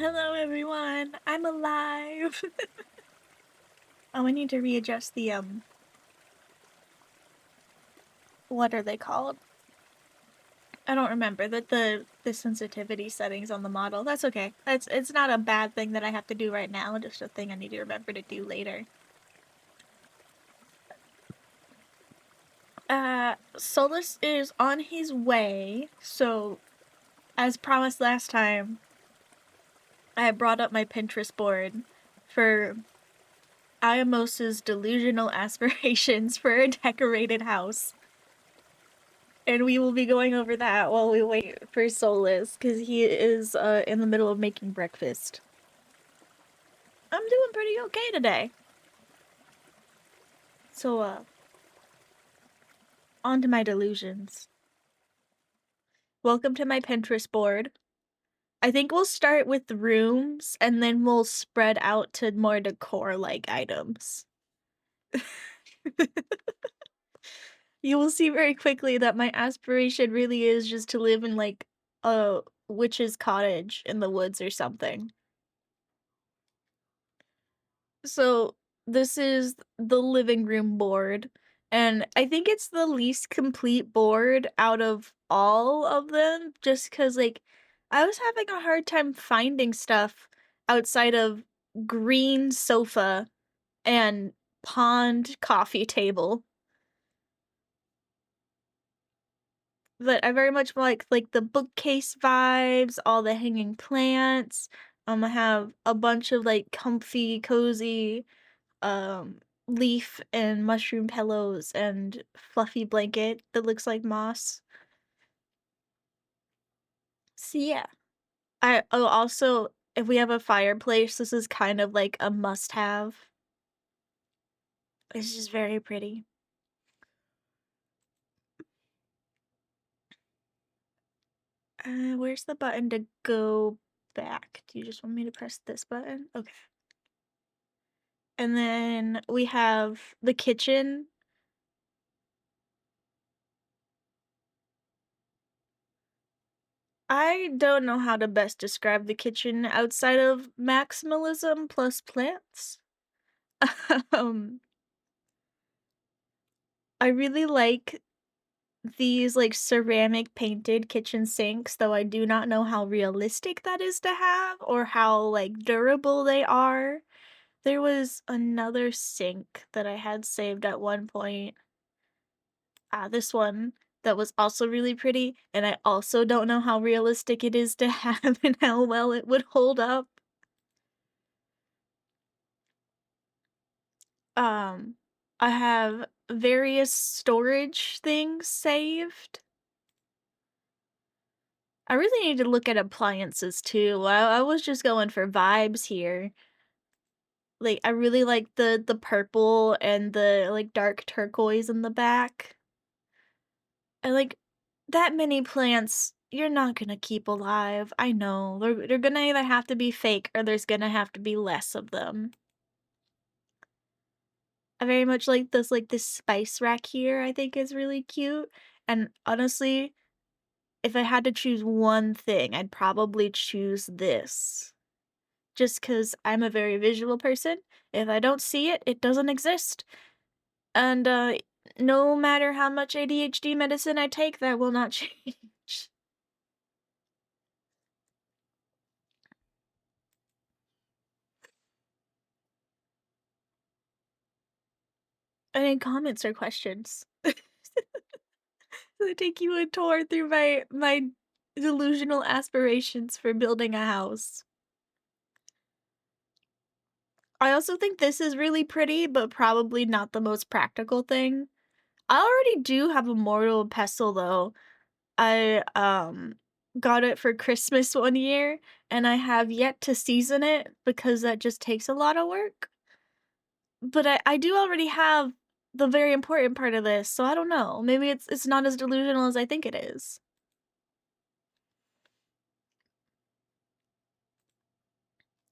Hello everyone, I'm alive. Oh, I need to readjust the what are they called? I don't remember the sensitivity settings on the model. That's okay. It's not a bad thing that I have to do right now, just a thing I need to remember to do later. Solus is on his way, so as promised last time, I brought up my Pinterest board for Iamos's delusional aspirations for a decorated house. And we will be going over that while we wait for Solus, because he is in the middle of making breakfast. I'm doing pretty okay today. So, on to my delusions. Welcome to my Pinterest board. I think we'll start with rooms, and then we'll spread out to more decor-like items. You will see very quickly that my aspiration really is just to live in, like, a witch's cottage in the woods or something. So this is the living room board, and I think it's the least complete board out of all of them, just because, like, I was having a hard time finding stuff outside of green sofa and pond coffee table. But I very much like the bookcase vibes, all the hanging plants. I have a bunch of like comfy, cozy leaf and mushroom pillows and fluffy blanket that looks like moss. So yeah. Also, if we have a fireplace, this is kind of like a must-have. It's just very pretty. Where's the button to go back? Do you just want me to press this button? Okay. And then we have the kitchen. I don't know how to best describe the kitchen outside of maximalism plus plants. um, I really like these like ceramic painted kitchen sinks, though I do not know how realistic that is to have or how like durable they are. There was another sink that I had saved at one point. This one that was also really pretty, and I also don't know how realistic it is to have and how well it would hold up. Um, I have various storage things saved. I really need to look at appliances too. I was just going for vibes here. Like I really like the purple and the like dark turquoise in the back. And like that many plants you're not gonna keep alive. I know. They're gonna either have to be fake or there's gonna have to be less of them. I very much like this spice rack here, I think is really cute. And honestly, if I had to choose one thing, I'd probably choose this. Just because 'cause I'm a very visual person. If I don't see it, it doesn't exist. And, no matter how much ADHD medicine I take, that will not change. Any comments or questions? I take you a tour through my delusional aspirations for building a house. I also think this is really pretty, but probably not the most practical thing. I already do have a mortal pestle though. I got it for Christmas one year and I have yet to season it because that just takes a lot of work. But I do already have the very important part of this, so I don't know. Maybe it's not as delusional as I think it is.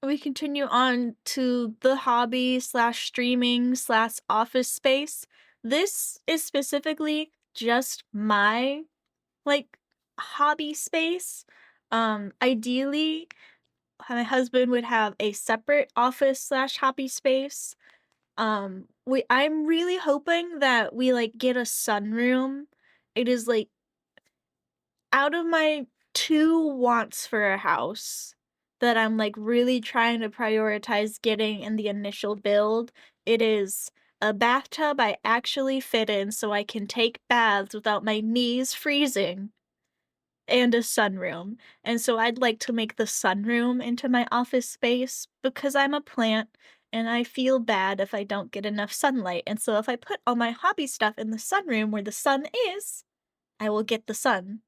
We continue on to the hobby slash streaming slash office space. This is specifically just my like hobby space. Ideally, my husband would have a separate office slash hobby space. I'm really hoping that we like get a sunroom. It is like out of my two wants for a house that I'm like really trying to prioritize getting in the initial build. It is a bathtub I actually fit in so I can take baths without my knees freezing and a sunroom. And so I'd like to make the sunroom into my office space because I'm a plant and I feel bad if I don't get enough sunlight. And so if I put all my hobby stuff in the sunroom where the sun is, I will get the sun.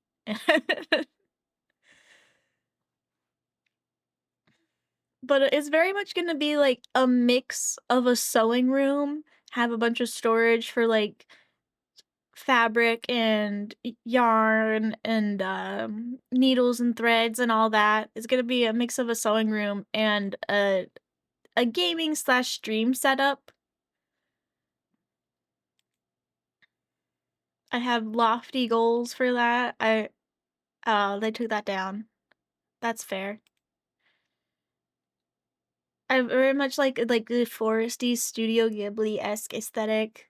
But it's very much gonna be like a mix of a sewing room, have a bunch of storage for like fabric and yarn and needles and threads and all that. It's gonna be a mix of a sewing room and a gaming slash stream setup. I have lofty goals for that. They took that down. That's fair. I very much like the foresty Studio Ghibli-esque aesthetic.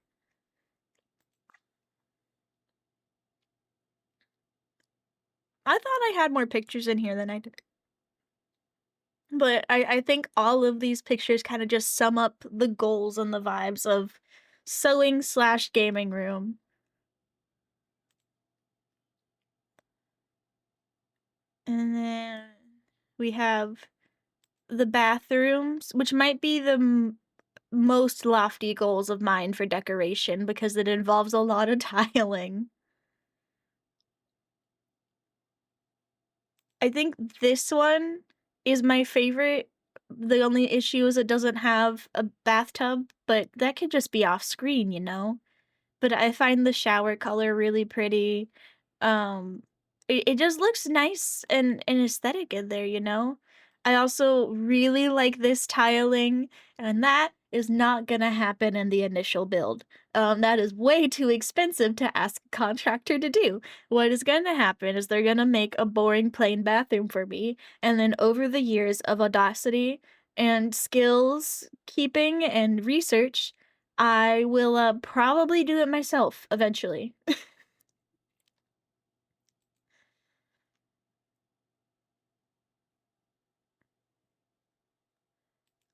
I thought I had more pictures in here than I did. But I think all of these pictures kind of just sum up the goals and the vibes of sewing slash gaming room. And then we have the bathrooms, which might be the most lofty goals of mine for decoration because it involves a lot of tiling. I think this one is my favorite. The only issue is it doesn't have a bathtub, but that could just be off screen, you know? But I find the shower color really pretty. It just looks nice and aesthetic in there, you know? I also really like this tiling, and that is not gonna happen in the initial build. That is way too expensive to ask a contractor to do. What is gonna happen is they're gonna make a boring plain bathroom for me, and then over the years of audacity and skills keeping and research, I will, probably do it myself eventually.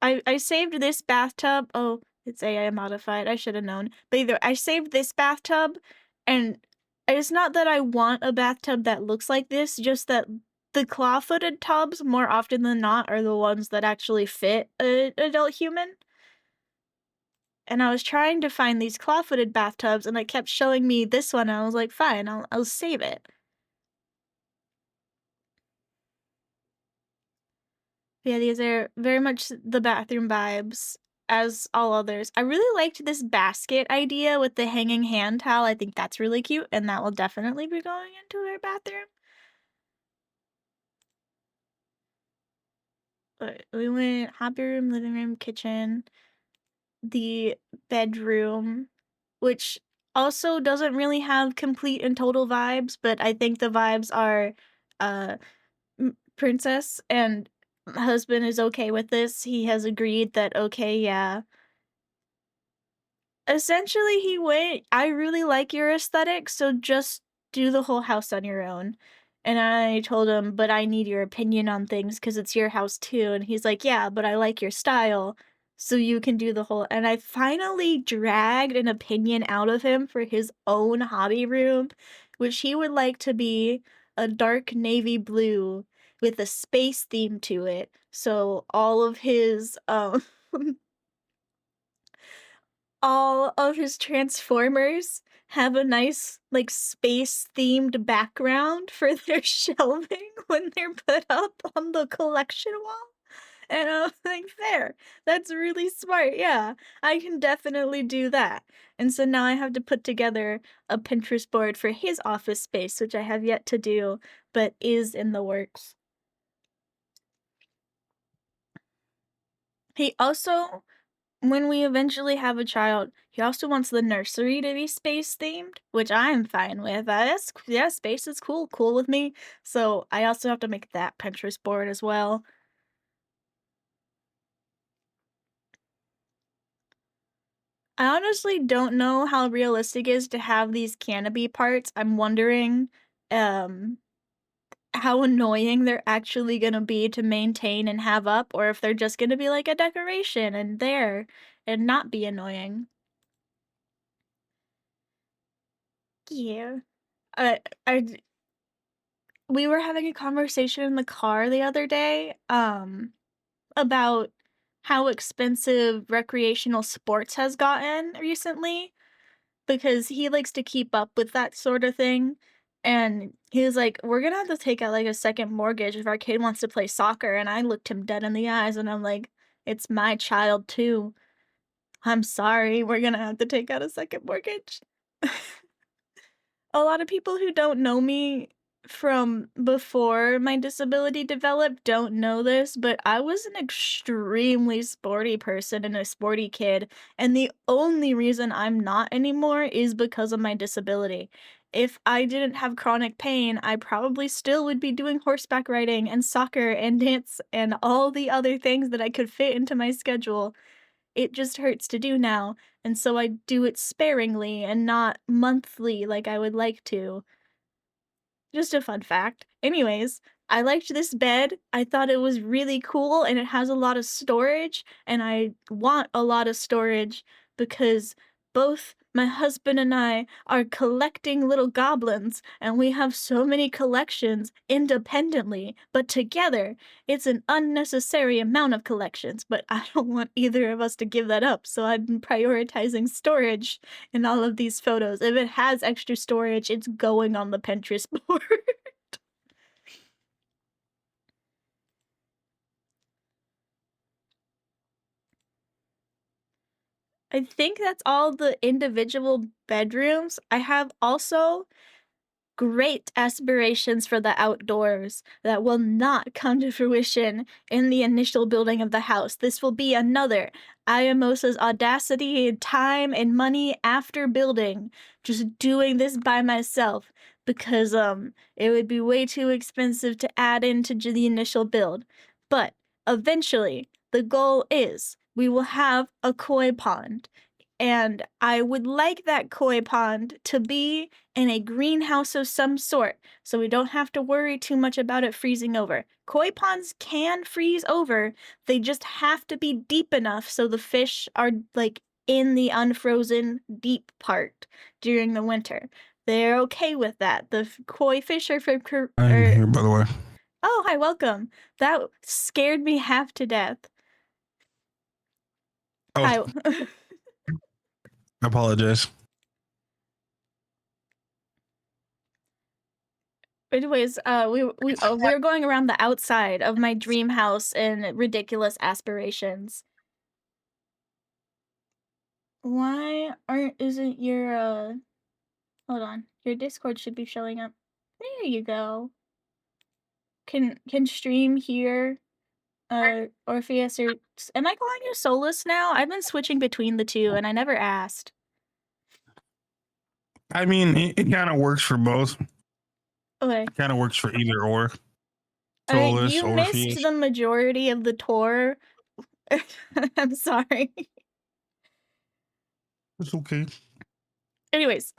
I saved this bathtub. Oh, it's AI modified. I should have known. But either I saved this bathtub, and it's not that I want a bathtub that looks like this, just that the claw-footed tubs, more often than not, are the ones that actually fit a adult human. And I was trying to find these claw-footed bathtubs, and it kept showing me this one, and I was like, "Fine, I'll save it." Yeah, these are very much the bathroom vibes as all others. I really liked this basket idea with the hanging hand towel. I think that's really cute, and that will definitely be going into our bathroom. But we went hobby room, living room, kitchen, the bedroom, which also doesn't really have complete and total vibes, but I think the vibes are uh princess and husband is okay with this. He has agreed that okay, yeah, essentially, he went, "I really like your aesthetic, so just do the whole house on your own." And I told him, "But I need your opinion on things because it's your house too." And he's like, "Yeah, but I like your style, so you can do the whole." And I finally dragged an opinion out of him for his own hobby room, which he would like to be a dark navy blue with a space theme to it. So all of his all of his Transformers have a nice, like, space-themed background for their shelving when they're put up on the collection wall, and I was like, "There, that's really smart, yeah, I can definitely do that." And so now I have to put together a Pinterest board for his office space, which I have yet to do, but is in the works. He also When we eventually have a child, he also wants the nursery to be space themed, which I'm fine with. Yeah, space is cool with me. So I also have to make that Pinterest board as well. I honestly don't know how realistic it is to have these canopy parts. I'm wondering, um, how annoying they're actually gonna be to maintain and have up, or if they're just gonna be like a decoration and there, and not be annoying. Yeah. I I we were having a conversation in the car the other day, about how expensive recreational sports has gotten recently, because he likes to keep up with that sort of thing, and he was like, "We're gonna have to take out, like, a second mortgage if our kid wants to play soccer," and I looked him dead in the eyes, and I'm like, "It's my child too. I'm sorry, we're gonna have to take out a second mortgage." A lot of people who don't know me from before my disability developed don't know this, but I was an extremely sporty person and a sporty kid, and the only reason I'm not anymore is because of my disability. If I didn't have chronic pain, I probably still would be doing horseback riding and soccer and dance and all the other things that I could fit into my schedule. It just hurts to do now, and so I do it sparingly and not monthly like I would like to. Just a fun fact. Anyways, I liked this bed. I thought it was really cool and it has a lot of storage, and I want a lot of storage because both my husband and I are collecting little goblins, and we have so many collections independently, but together it's an unnecessary amount of collections. But I don't want either of us to give that up, so I'm prioritizing storage in all of these photos. If it has extra storage, it's going on the Pinterest board. I think that's all the individual bedrooms. I have also great aspirations for the outdoors that will not come to fruition in the initial building of the house. This will be another Iamos's audacity, time, and money after building, just doing this by myself because it would be way too expensive to add into the initial build. But eventually, the goal is we will have a koi pond. And I would like that koi pond to be in a greenhouse of some sort, so we don't have to worry too much about it freezing over. Koi ponds can freeze over, they just have to be deep enough so the fish are, like, in the unfrozen deep part during the winter. They're okay with that. The koi fish are from I'm here, by the way. Oh, hi, welcome. That scared me half to death. Oh, Hi. I apologize. Anyways, we were going around the outside of my dream house and ridiculous aspirations. Why aren't isn't your hold on. Your Discord should be showing up. There you go. Can stream here Orpheus or am I calling you Solus now? I've been switching between the two and I never asked. I mean, it kind of works for both. Okay. It kind of works for either or. Alright, Solus, you missed Orpheus. the majority of the tour. I'm sorry. It's okay. Anyways,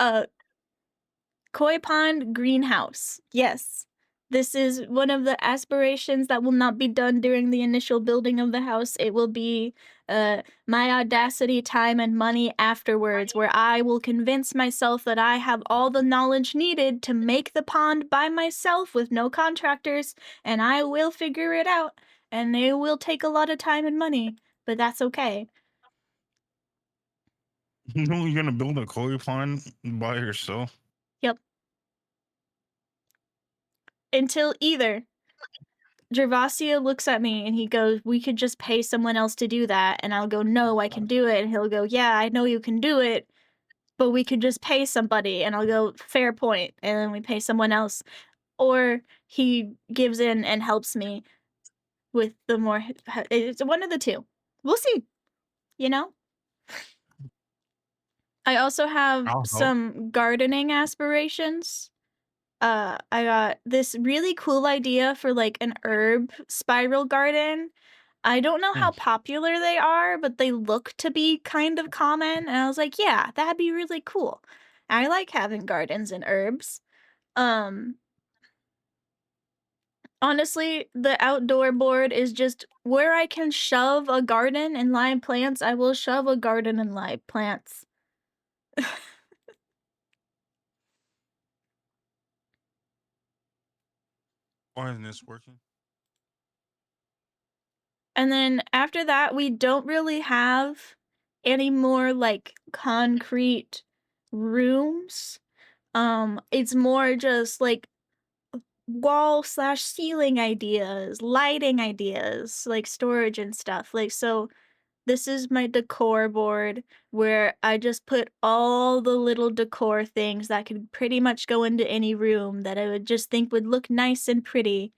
koi pond greenhouse. Yes. This is one of the aspirations that will not be done during the initial building of the house. It will be my audacity, time, and money afterwards, where I will convince myself that I have all the knowledge needed to make the pond by myself with no contractors, and I will figure it out. And it will take a lot of time and money, but that's okay. You know, you're gonna build a koi pond by yourself. Yep. Until either Gervasio looks at me and he goes, "We could just pay someone else to do that." And I'll go, "No, I can do it." And he'll go, "Yeah, I know you can do it, but we could just pay somebody." And I'll go, "Fair point." And then we pay someone else. Or he gives in and helps me with the more, it's one of the two. We'll see, you know? I also have I'll help. some gardening aspirations. I got this really cool idea for like an herb spiral garden. I don't know Hmm. how popular they are, but they look to be kind of common, and I was like, "Yeah, that'd be really cool." I like having gardens and herbs. Um, Honestly, the outdoor board is just where I can shove a garden and live plants, I will shove a garden and live plants. Why isn't this working? And then after that, we don't really have any more, like, concrete rooms. It's more just, like, wall/ceiling ideas, lighting ideas, like, storage and stuff, like, so this is my decor board where I just put all the little decor things that could pretty much go into any room that I would just think would look nice and pretty.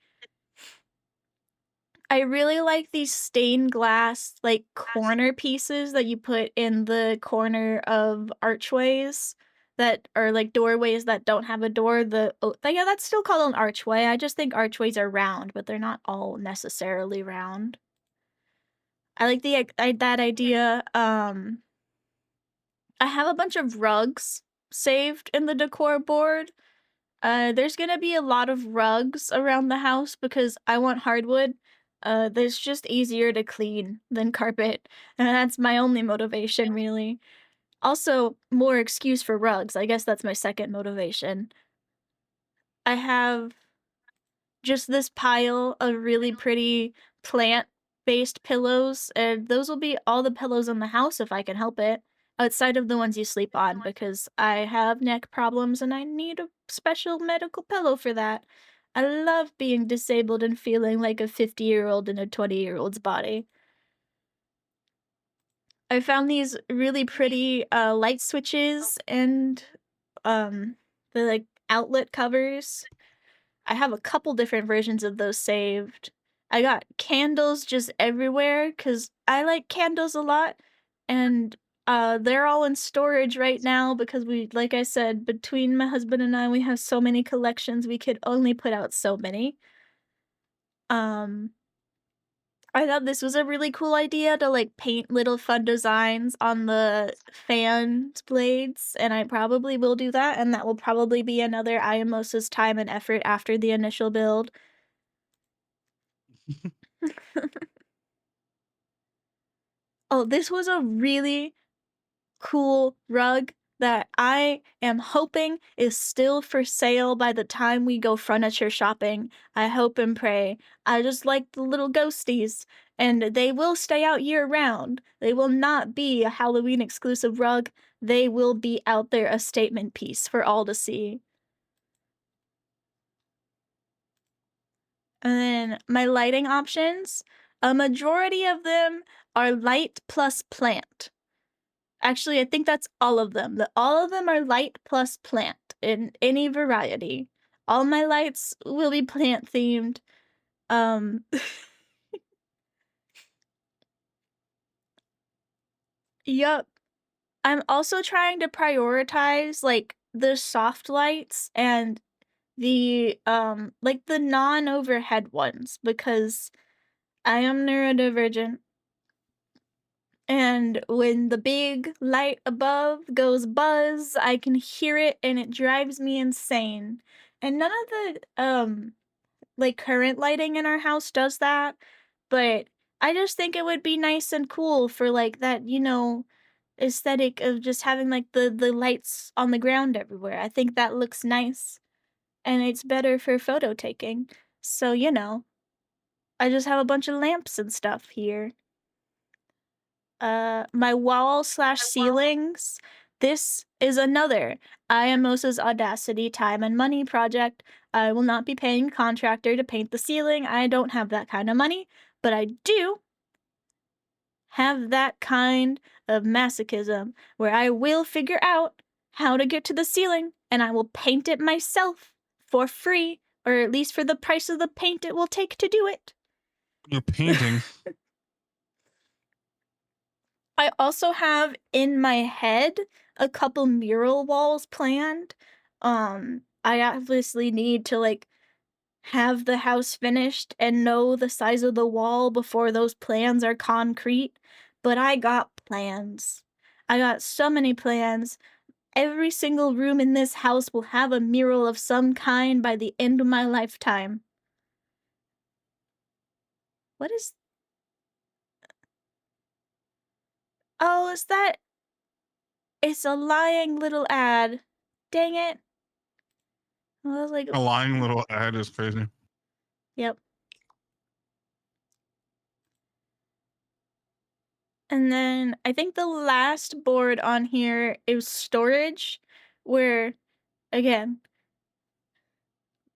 I really like these stained glass, like, corner pieces that you put in the corner of archways that are, like, doorways that don't have a door, yeah, that's still called an archway, I just think archways are round, but they're not all necessarily round. I like that idea, I have a bunch of rugs saved in the decor board. There's gonna be a lot of rugs around the house because I want hardwood. There's just easier to clean than carpet, and that's my only motivation, really. Also, more excuse for rugs. I guess that's my second motivation. I have just this pile of really pretty plant-based pillows, and those will be all the pillows in the house if I can help it, outside of the ones you sleep on because I have neck problems and I need a special medical pillow for that. I love being disabled and feeling like a 50-year-old in a 20-year-old's body. I found these really pretty, light switches and, the, like, outlet covers. I have a couple different versions of those saved. I got candles just everywhere because I like candles a lot, and, they're all in storage right now because like I said, between my husband and I, we have so many collections, we could only put out so many. Um, I thought this was a really cool idea to, like, paint little fun designs on the fan blades, and I probably will do that, and that will probably be another Iamos's time and effort after the initial build. Oh, this was a really cool rug that I am hoping is still for sale by the time we go furniture shopping. I hope and pray. I just like the little ghosties, and they will stay out year round. They will not be a Halloween exclusive rug. They will be out there a statement piece for all to see. And then my lighting options, a majority of them are light plus plant. Actually, I think that's all of them. All of them are light plus plant in any variety. All my lights will be plant themed. Um, yup. I'm also trying to prioritize like the soft lights and the non-overhead ones because I am neurodivergent. And when the big light above goes buzz, I can hear it and it drives me insane. And none of the like current lighting in our house does that, but I just think it would be nice and cool for like that, aesthetic of just having like the lights on the ground everywhere. I think that looks nice and it's better for photo taking. So, I just have a bunch of lamps and stuff here. My wall/ceilings, this is another Iamos's Audacity time and money project. I will not be paying a contractor to paint the ceiling, I don't have that kind of money, but I do have that kind of masochism where I will figure out how to get to the ceiling, and I will paint it myself for free, or at least for the price of the paint it will take to do it. You're painting. I also have in my head a couple mural walls planned. I obviously need to like have the house finished and know the size of the wall before those plans are concrete, but I got plans. I got so many plans. Every single room in this house will have a mural of some kind by the end of my lifetime. What is... Oh, is that... It's a lying little ad. Dang it. I was like, A lying little ad is crazy. yep. And then I think the last board on here is storage, where, again,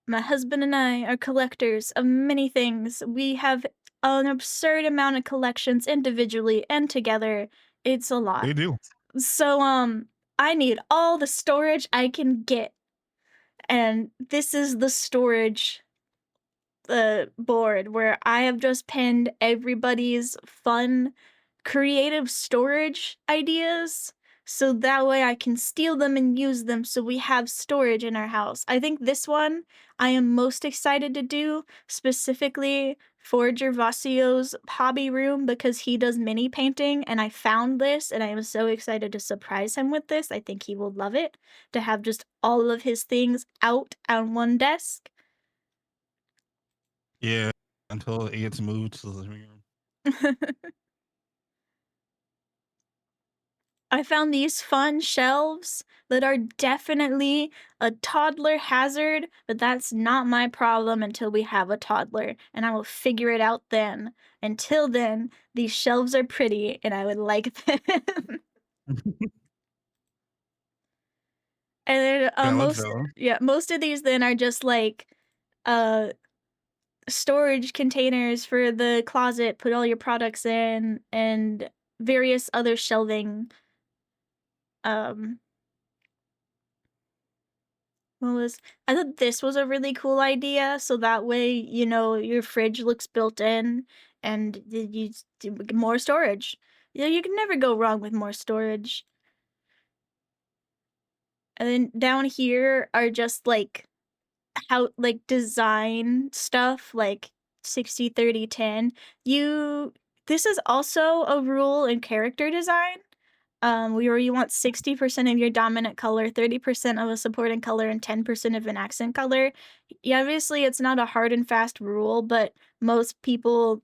my husband and I are collectors of many things. We have an absurd amount of collections individually and together. It's a lot. They do. So, I need all the storage I can get. And this is the storage board where I have just pinned everybody's fun, creative storage ideas so that way I can steal them and use them so we have storage in our house. I think this one I am most excited to do specifically for Gervasio's hobby room because he does mini painting and I found this and I am so excited to surprise him with this. I think he will love it to have just all of his things out on one desk. Yeah, until it gets moved to the living room. I found these fun shelves that are definitely a toddler hazard, but that's not my problem until we have a toddler, and I will figure it out then. Until then, these shelves are pretty, and I would like them. And then, Yeah, I like that. most of these then are just like, uh, storage containers for the closet, put all your products in, and various other shelving, um what was I thought this was a really cool idea, so that way, you know, your fridge looks built in and more storage. Yeah, you can never go wrong with more storage. And then down here are just like how like design stuff like 60/30/10. You This is also a rule in character design. Where you want 60% of your dominant color, 30% of a supporting color, and 10% of an accent color. Yeah, obviously, it's not a hard and fast rule, but most people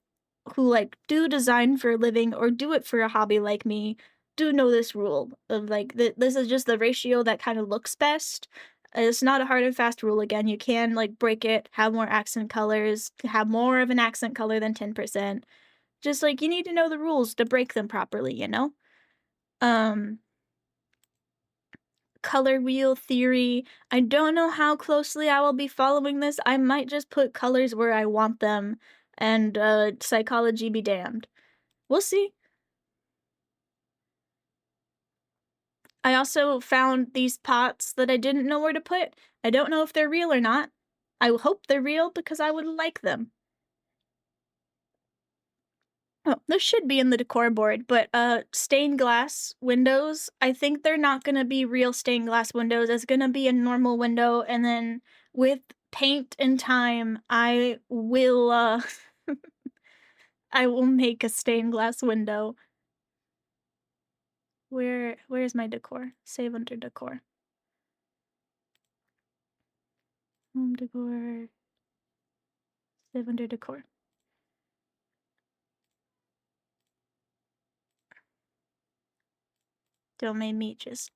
who like do design for a living or do it for a hobby like me do know this rule of like this is just the ratio that kind of looks best. It's not a hard and fast rule. Again, you can like break it, have more accent colors, have more of an accent color than 10%. Just like you need to know the rules to break them properly, you know? Um, color wheel theory. I don't know how closely I will be following this. I might just put colors where I want them and psychology be damned. We'll see. I also found these pots that I didn't know where to put. I don't know if they're real or not. I hope they're real because I would like them. Oh, this should be in the decor board, but stained glass windows, I think they're not gonna be real stained glass windows. It's gonna be a normal window, and then with paint and time, I will I will make a stained glass window. Where's my decor? Save under decor. Home decor. Save under decor. Don't mind me just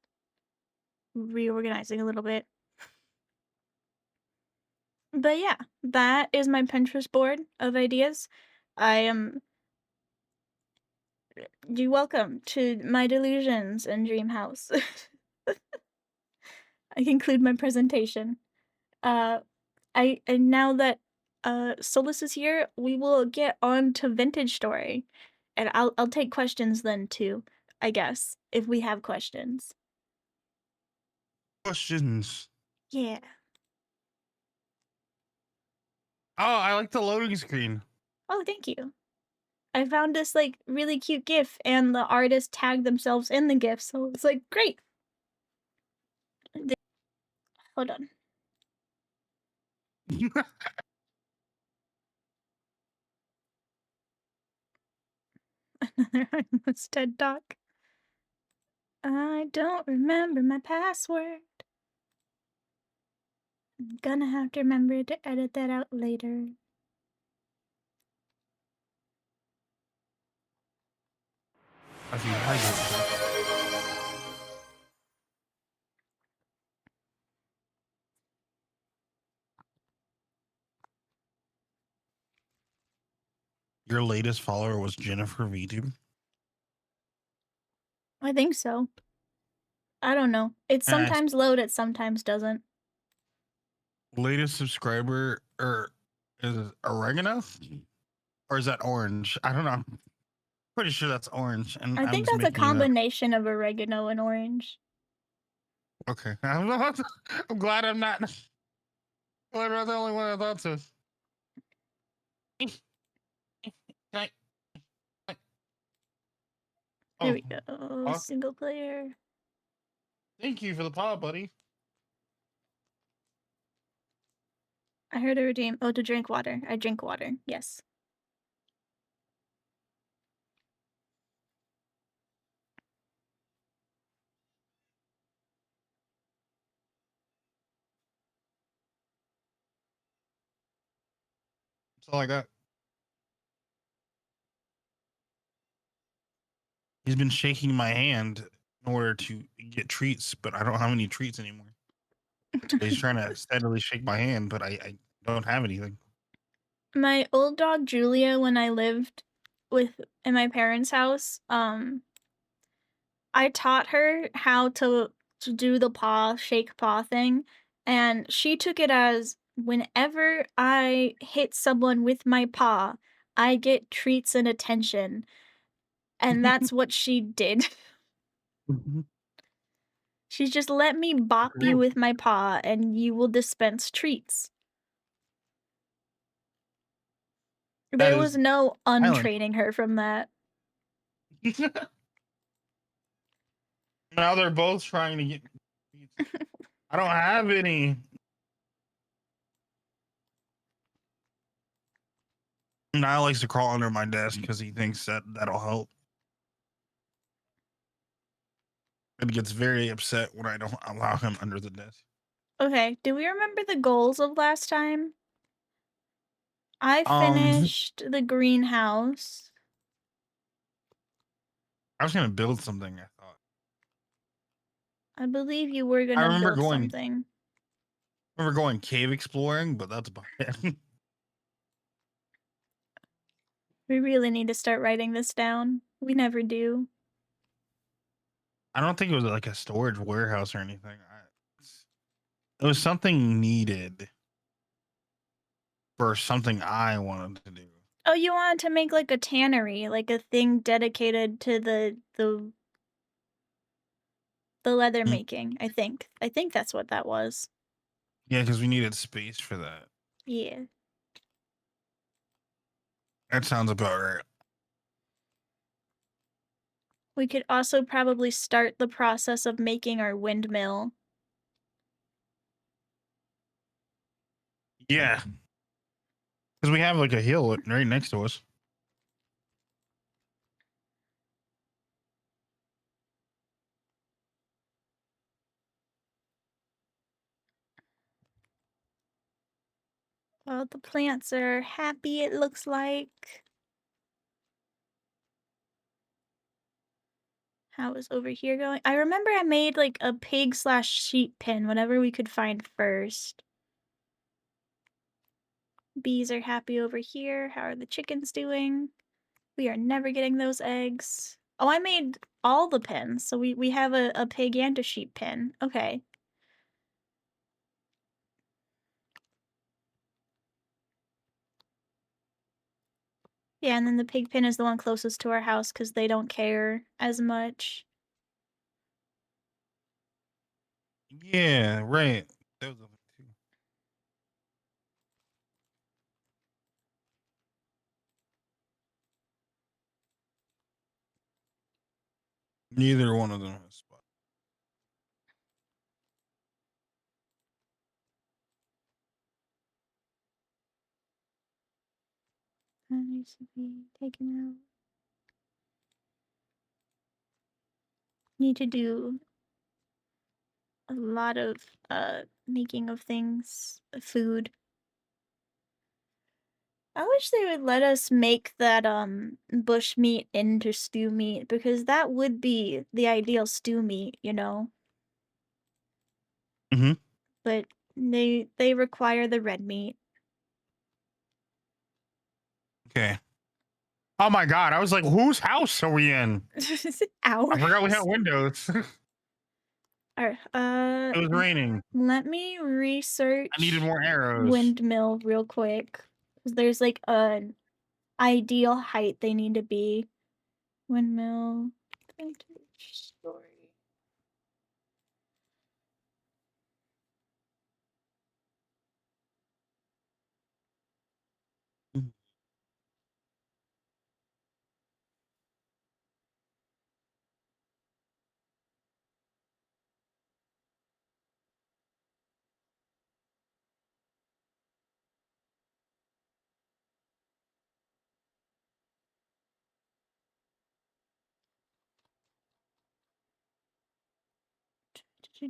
reorganizing a little bit. But yeah, that is my Pinterest board of ideas. I am You're welcome to my delusions and dream house. I conclude my presentation. Uh, and now that Solus is here, we will get on to vintage story, and I'll take questions then too. I guess if we have questions. Questions. Yeah. Oh, I like the loading screen. Oh, thank you. I found this like really cute GIF, and the artist tagged themselves in the GIF, so it's like great. Hold on. Another mindless TED Talk. I don't remember my password. I'm gonna have to remember to edit that out later. If you hydrate first. Your latest follower was Jennifer VTube. I think so. I don't know. It And sometimes load, it sometimes doesn't. latest subscriber or is it oregano? Or is that orange? I don't know. Pretty sure that's orange. And I I'm think just that's a making it up. combination of oregano and orange. Okay. I'm glad I'm not. Glad I'm the only one I thought so. Can There oh, we go. oh, Single player. thank you for the pod, buddy. I heard a redeem. Oh, to drink water. I drink water. Yes. That's all I got. He's been shaking my hand in order to get treats, but I don't have any treats anymore. He's trying to steadily shake my hand, but I don't have anything. My old dog Julia, when I lived in my parents' house, I taught her how to do the shake paw thing, and she took it as whenever I hit someone with my paw, I get treats and attention. And that's what she did. She's just let me bop you with my paw and you will dispense treats. That There was is no island. untraining her from that. Now they're both trying to get treats. I don't have any. Niall likes to crawl under my desk because he thinks that that'll help. And gets very upset when I don't allow him under the desk. Okay, do we remember the goals of last time? I Um, finished the greenhouse. I was gonna build something. I thought. I believe you were I gonna remember build going. something. Remember going cave exploring, but that's about it. We really need to start writing this down. We never do. I don't think it was like a storage warehouse or anything. It was something needed for something I wanted to do. Oh, you wanted to make like a tannery, like a thing dedicated to the leather Mm, making, I think. I think that's what that was. yeah, because we needed space for that. Yeah. That sounds about right. We could also probably start the process of making our windmill. Yeah, because we have like a hill right next to us. Well, the plants are happy, it looks like. How is over here going? I remember I made like a pig/sheep pen, whatever we could find first. Bees are happy over here. How are the chickens doing? We are never getting those eggs. Oh, I made all the pens, so we have a pig and a sheep pen. Okay. Yeah, and then the pig pen is the one closest to our house because they don't care as much. Yeah, right. That was a too. Neither one of them has spot. That needs to be taken out. Need to do a lot of making of things, food. I wish they would let us make that bush meat into stew meat because that would be the ideal stew meat, you know. Mm-hmm. But they require the red meat. Okay. Oh my god! I was like, whose house are we in? I forgot we had Ours. windows. All right. It was raining. Let me I needed research more arrows. windmill real quick. 'Cause there's like an ideal height they need to be. Windmill. Vintage story.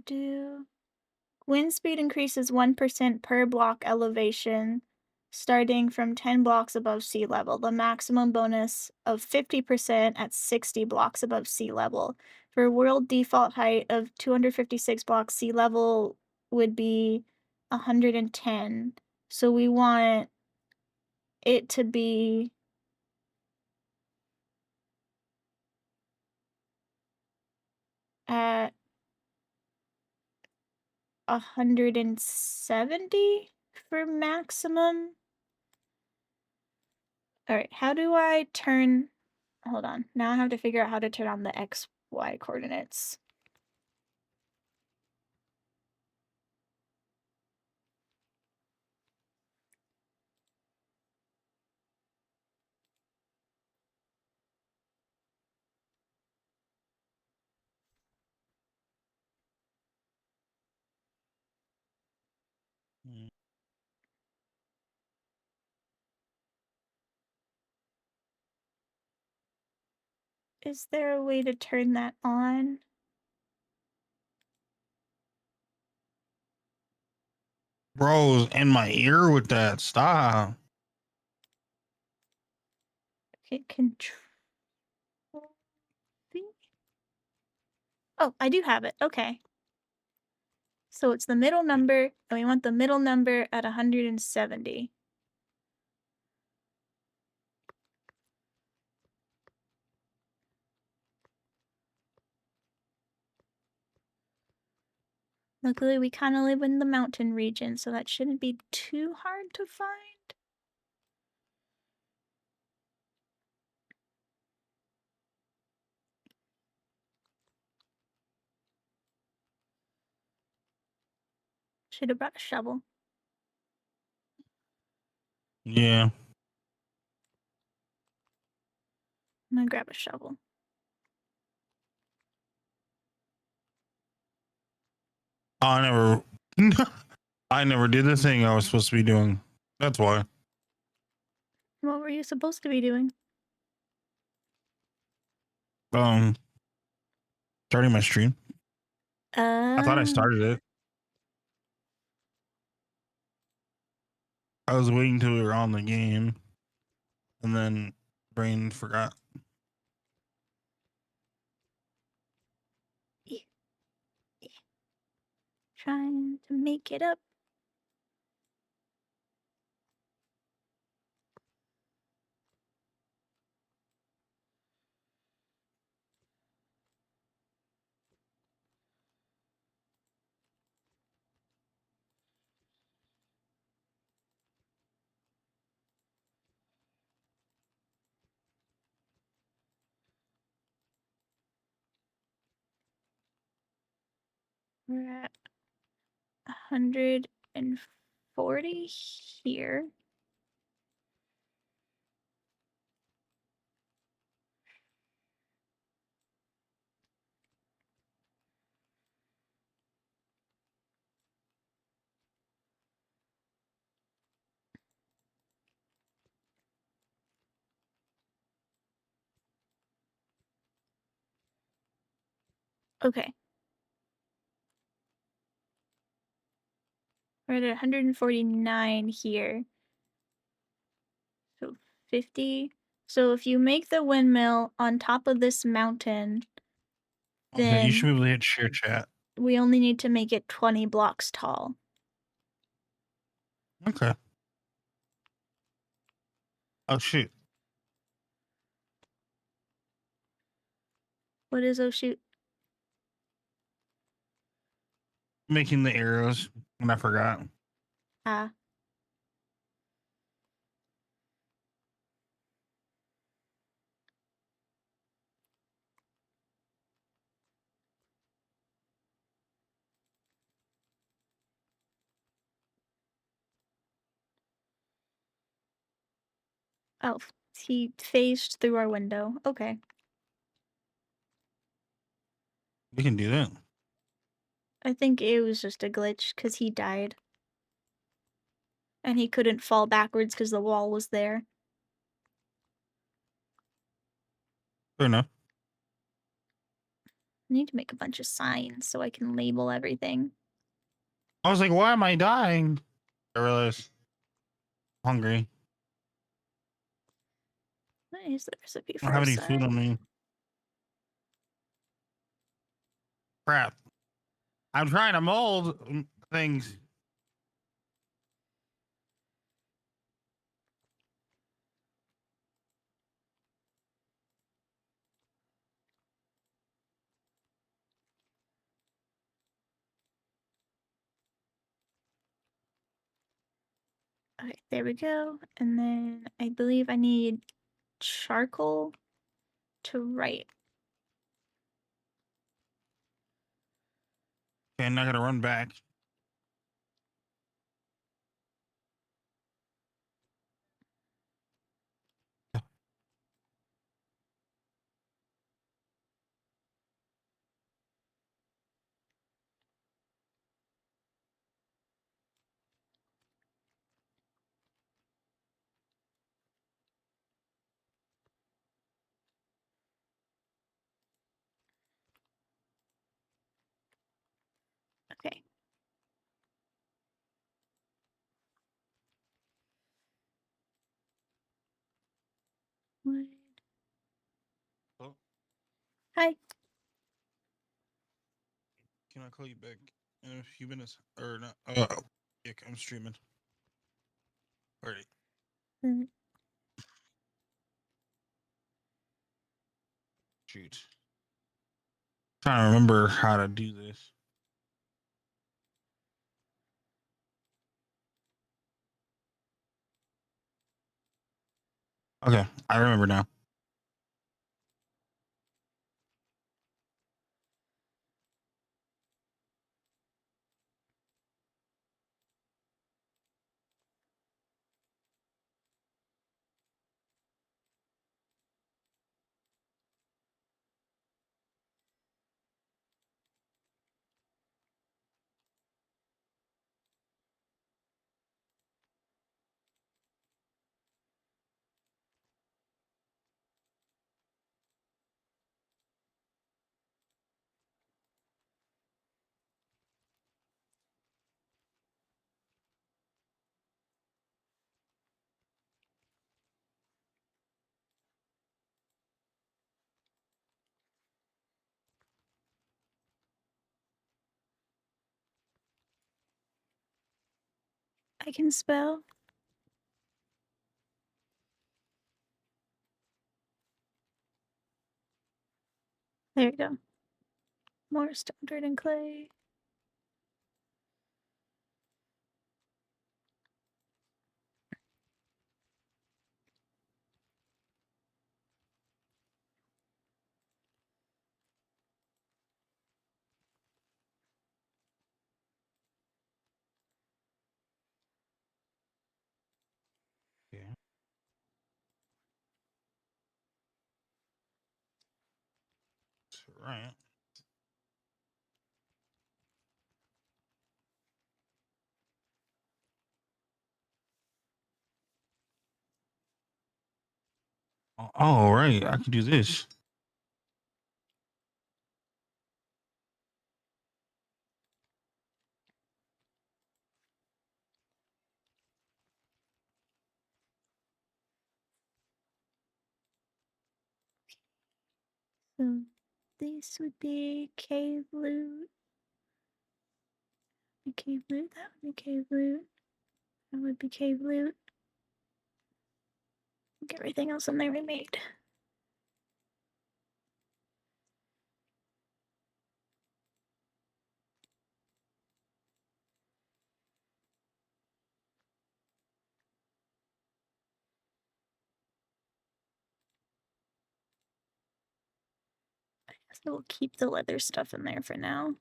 Do wind speed increases 1% per block elevation, starting from 10 blocks above sea level. The maximum bonus of 50% at 60 blocks above sea level. For world default height of 256 blocks, sea level would be 110. So we want it to be at 170 for maximum. All right, how do I turn? Hold on. Now I have to figure out how to turn on the XY coordinates. Mm. Is there a way to turn that on? Bro's in my ear with that. Stop. Okay, control V. Oh, I do have it. Okay. So it's the middle number, and we want the middle number at 170. Luckily, we kind of live in the mountain region, so that shouldn't be too hard to find. Should have brought a shovel. Yeah. I'm gonna grab a shovel. I never. I never did the thing I was supposed to be doing. That's why. What were you supposed to be doing? Um, starting my stream. I thought I Uh, started it. I was waiting till we were on the game, and then brain forgot. trying to make it up. We're at 140 here. Okay. We're at 149 here. So 50. So if you make the windmill on top of this mountain, Okay, you should then be able to hit share chat. we only need to make it 20 blocks tall. Okay. Oh shoot. What is, oh shoot? Making the arrows, and I forgot. Ah. Oh, he phased through our window. Okay. We can do that. I think it was just a glitch because he died. And he couldn't fall backwards because the wall was there. Fair enough. I need to make a bunch of signs so I can label everything. I was like, why am I dying? I realized I'm hungry. What is the recipe I don't for have a any food sign? on me. Crap. I'm trying to mold things. Okay, there we go. And then I believe I need charcoal to write. Okay, I'm not gonna run back. Okay. Wood. Oh, Hi. can I call you back in a few minutes? Or not? Yeah, I'm streaming. Alright. Mm, Shoot. Trying to remember how to do this. Okay, I remember now. I can spell. There you go. More stone, dirt, and clay. Yeah. Right. Oh, right. I can do this. So this would be cave loot. Cave loot. That would be cave loot. That would be cave loot. Get everything else in there we made. I guess I will keep the leather stuff in there for now.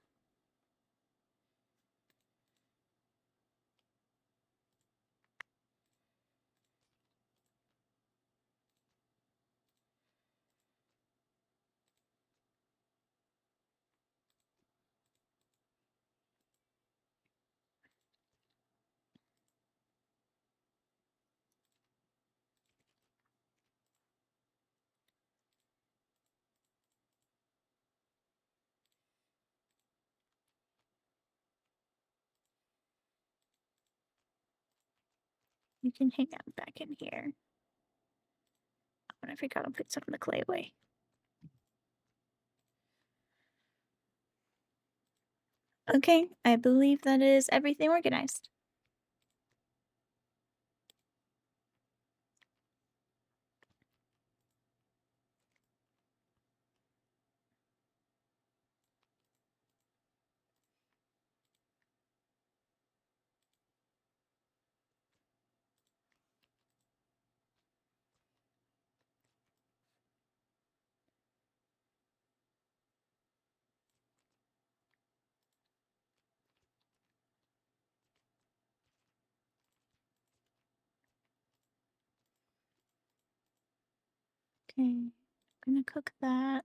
You can hang out back in here. I forgot to put some of the clay away. Okay, I believe that is everything organized. Okay, I'm gonna cook that.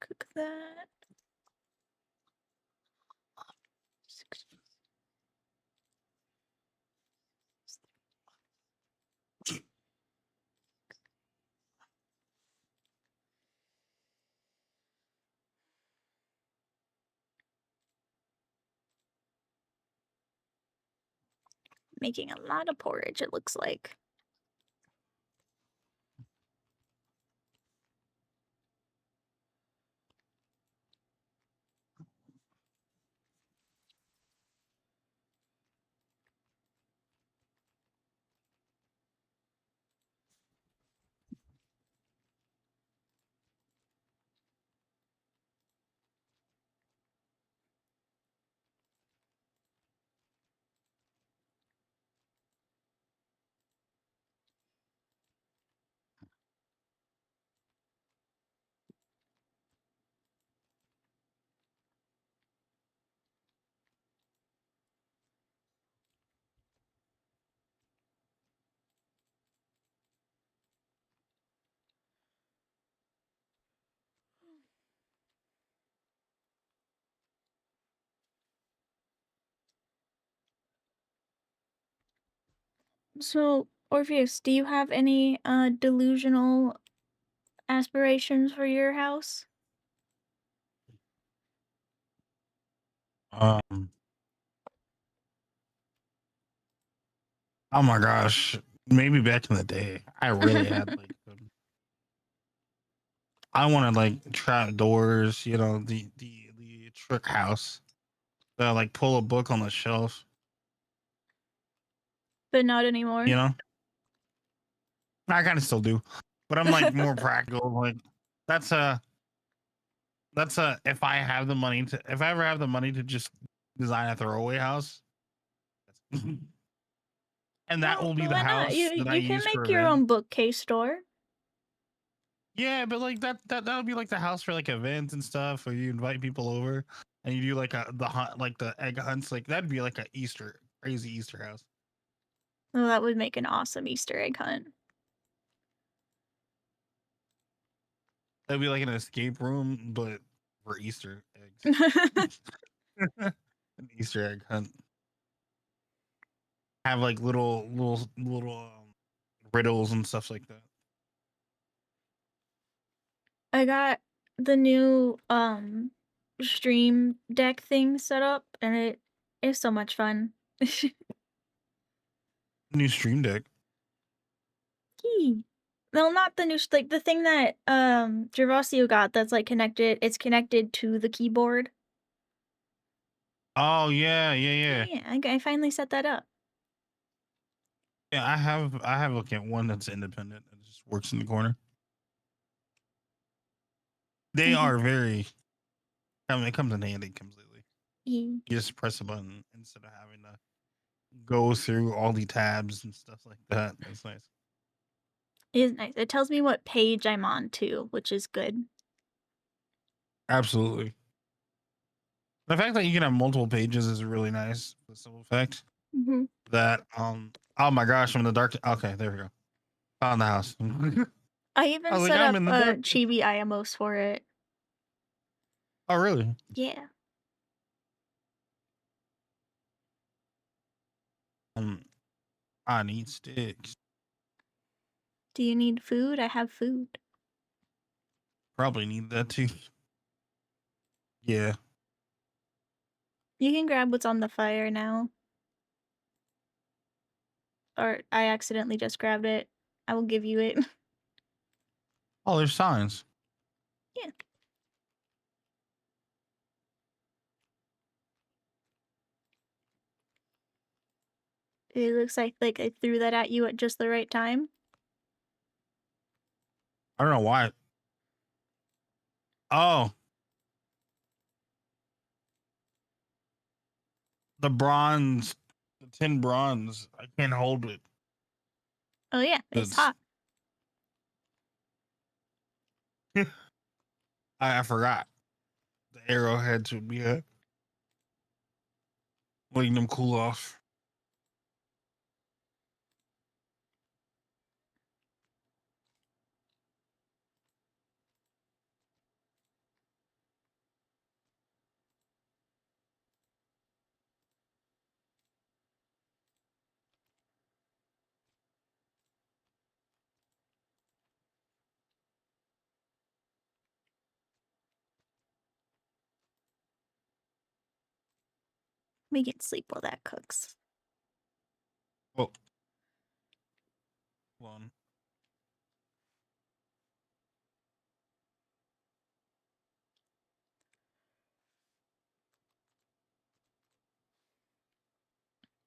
Cook that. Making a lot of porridge, it looks like. So, Orpheus, do you have any delusional aspirations for your house? Um, oh my gosh, maybe back in the day, I really had like, I wanted like trap doors, you know, the trick house. Like pull a book on the shelf, But not you anymore. know. I kind of still do, but I'm like more practical. Like that's a if I have the money to if I ever have the money to just design a throwaway house, and that Well, will be the why not? house that I You can use for make your events. own bookcase store. Yeah, but like that would be like the house for like events and stuff, where you invite people over and you do like the hunt, like the egg hunts. Like that'd be like a Easter crazy Easter house. Well, that would make an awesome Easter egg hunt. That'd be like an escape room, but for Easter eggs. An Easter egg hunt. Have like little riddles and stuff like that. I got the new stream deck thing set up, and It's so much fun. New Stream Deck. Yee. No, not the new like the thing that Gervasio got that's like connected. It's connected to the keyboard. Oh yeah, yeah, yeah. Yeah, I finally set that up. Yeah, I have looked at one that's independent and just works in the corner. They Mhm. are very. I mean, it comes in handy completely. Yeah. You just press a button instead of having to go through all the tabs and stuff like that. That's nice. It is nice. It tells me what page I'm on too, which is good. Absolutely. The fact that you can have multiple pages is really nice. The simple fact Hmm. that oh my gosh, I'm in the dark. Okay, there we go. Found the house. I I even was like, set I'm up in the a dark. chibi Iamos for it. Oh really? Yeah. Um, I need sticks. Do you need food? I have food. Probably need that too. Yeah. You can grab what's on the fire now. Or I accidentally just grabbed it. I will give you it. Oh, there's signs. Yeah. It looks like I threw that at you at just the right time. I don't know why. Oh, the bronze, the tin bronze. I can't hold it. Oh yeah, it's It's. hot. I forgot. The arrowheads would be letting them cool off. We can sleep while that cooks. Oh, hold on.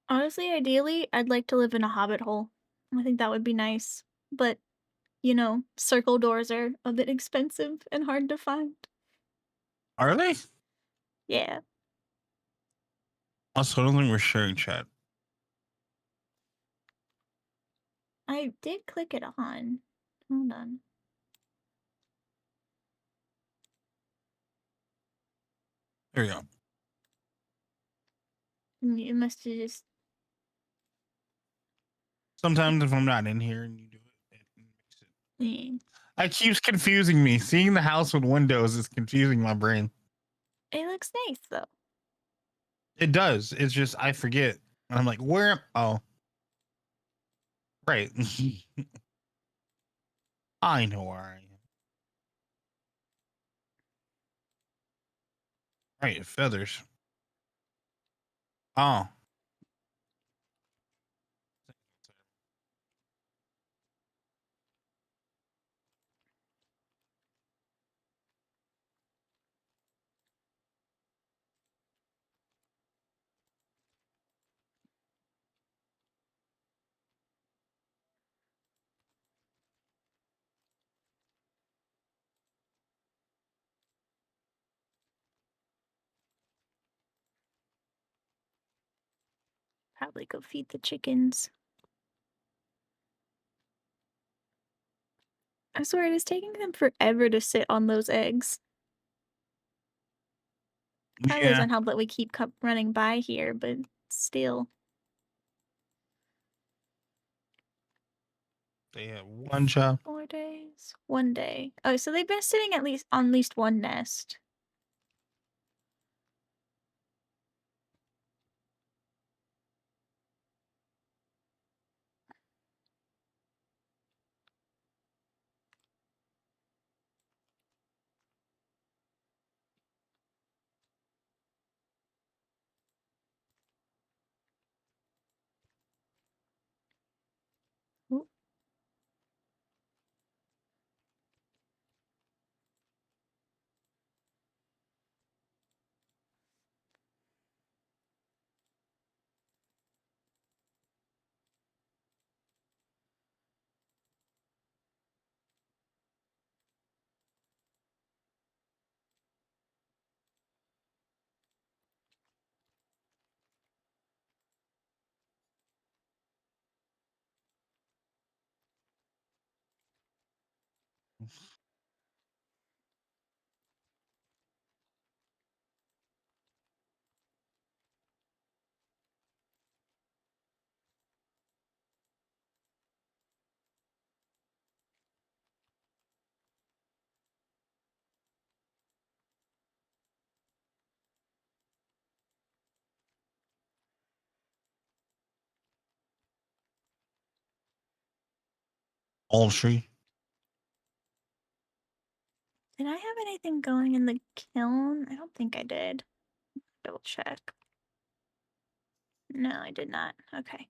Honestly, ideally, I'd like to live in a hobbit hole. I think that would be nice. But, circle doors are a bit expensive and hard to find. Are they? Yeah. Also, I don't think we're sharing chat. I did click it on. Hold on. There you go. It must have just. Sometimes if I'm not in here and you do it, it makes it. Yeah. It keeps confusing me. Seeing the house with windows is confusing my brain. It looks nice, though. It does. It's just I forget, and I'm like, where? Oh, right. I know where I am. Right, feathers. Oh, Probably go feed the chickens. I swear it is taking them forever to sit on those eggs. Probably yeah. doesn't help that we keep running by here, but still. They have one job. 4 days. 1 day. Oh, so they've been sitting at least one nest. Poultry. Did I have anything going in the kiln? I don't think I did. Double check. No, I did not. Okay.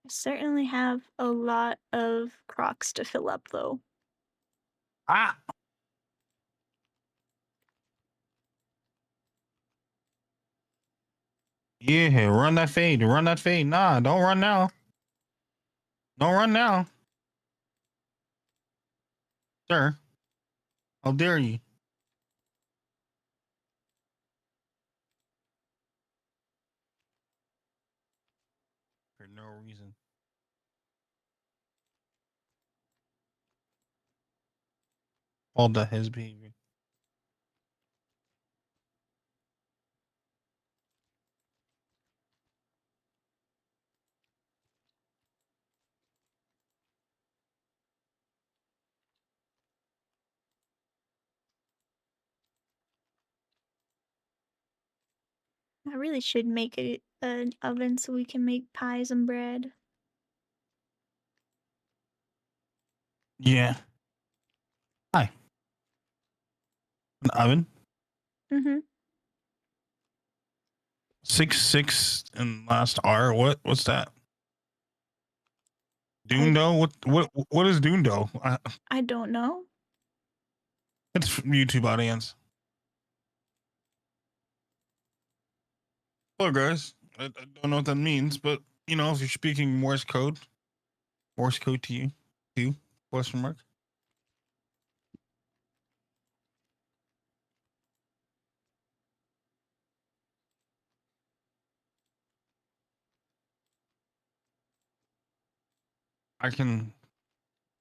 I certainly have a lot of crocs to fill up, though. Ah. Yeah, run that fade. Run that fade. Nah, don't run now. Don't run now. Sir. How dare you? For no reason. All that his behavior. I really should make an oven so we can make pies and bread. Yeah. Hi. An oven. Mm-hmm. 6 and last R. What's that? I Dundo? What is Dundo? I don't know. It's YouTube audience. Hello guys. I don't know what that means, but you know, if you're speaking Morse code to you, too? Question mark. I can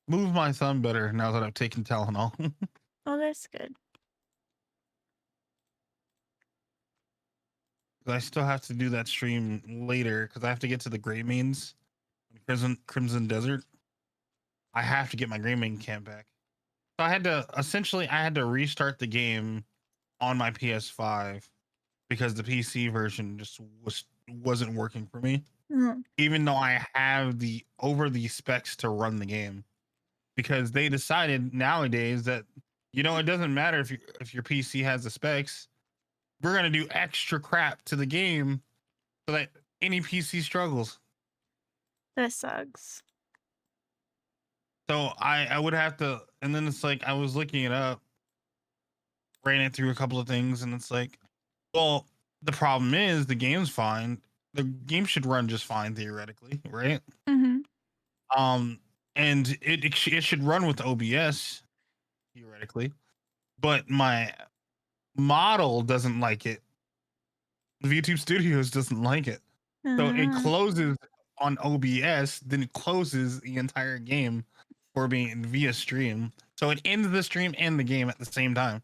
move my thumb better now that I've taken Tylenol. Oh, that's good. I still have to do that stream later because I have to get to the Gray Mains, Crimson Desert. I have to get my Gray Main camp back. So I had to restart the game on my PS5 because the PC version just wasn't working for me. Mm. Even though I have the specs to run the game, because they decided nowadays that it doesn't matter if your PC has the specs. We're gonna do extra crap to the game so that any PC struggles. That sucks. So I would have to, and then it's like I was looking it up, ran it through a couple of things, and it's like, well, the problem is the game's fine. The game should run just fine theoretically, right? Mm-hmm. And it should run with OBS theoretically, but my model doesn't like it. YouTube Studios doesn't like it, so it Uh, closes on OBS, then it closes the entire game for being via stream. So it ends the stream and the game at the same time.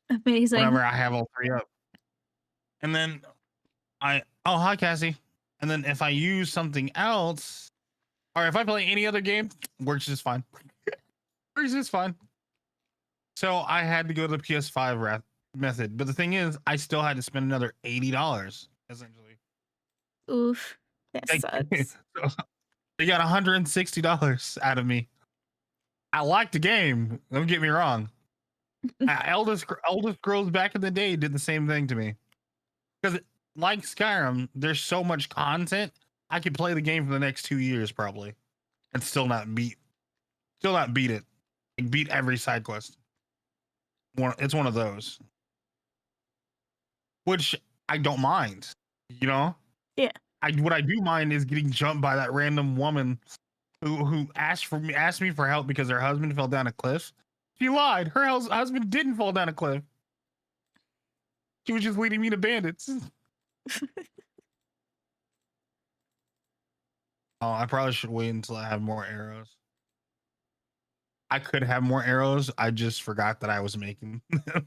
amazing. Whenever I have all three up, and then hi Cassie, and then if I use something else, or if I play any other game, works just fine. Works just fine. So I had to go to the PS5 method, but the thing is, I still had to spend another $80 essentially. Oof. That sucks. So they got $160 out of me. I like the game. Don't get me wrong. Eldest Scrolls back in the day did the same thing to me. Because like Skyrim, there's so much content. I could play the game for the next 2 years probably, and still not beat it. Like, beat every side quest. It's one of those, which I don't mind. You know, Yeah. what I do mind is getting jumped by that random woman who asked me for help because her husband fell down a cliff. She lied. Her husband didn't fall down a cliff. She was just leading me to bandits. Oh, I probably should wait until I have more arrows. I could have more arrows. I just forgot that I was making them.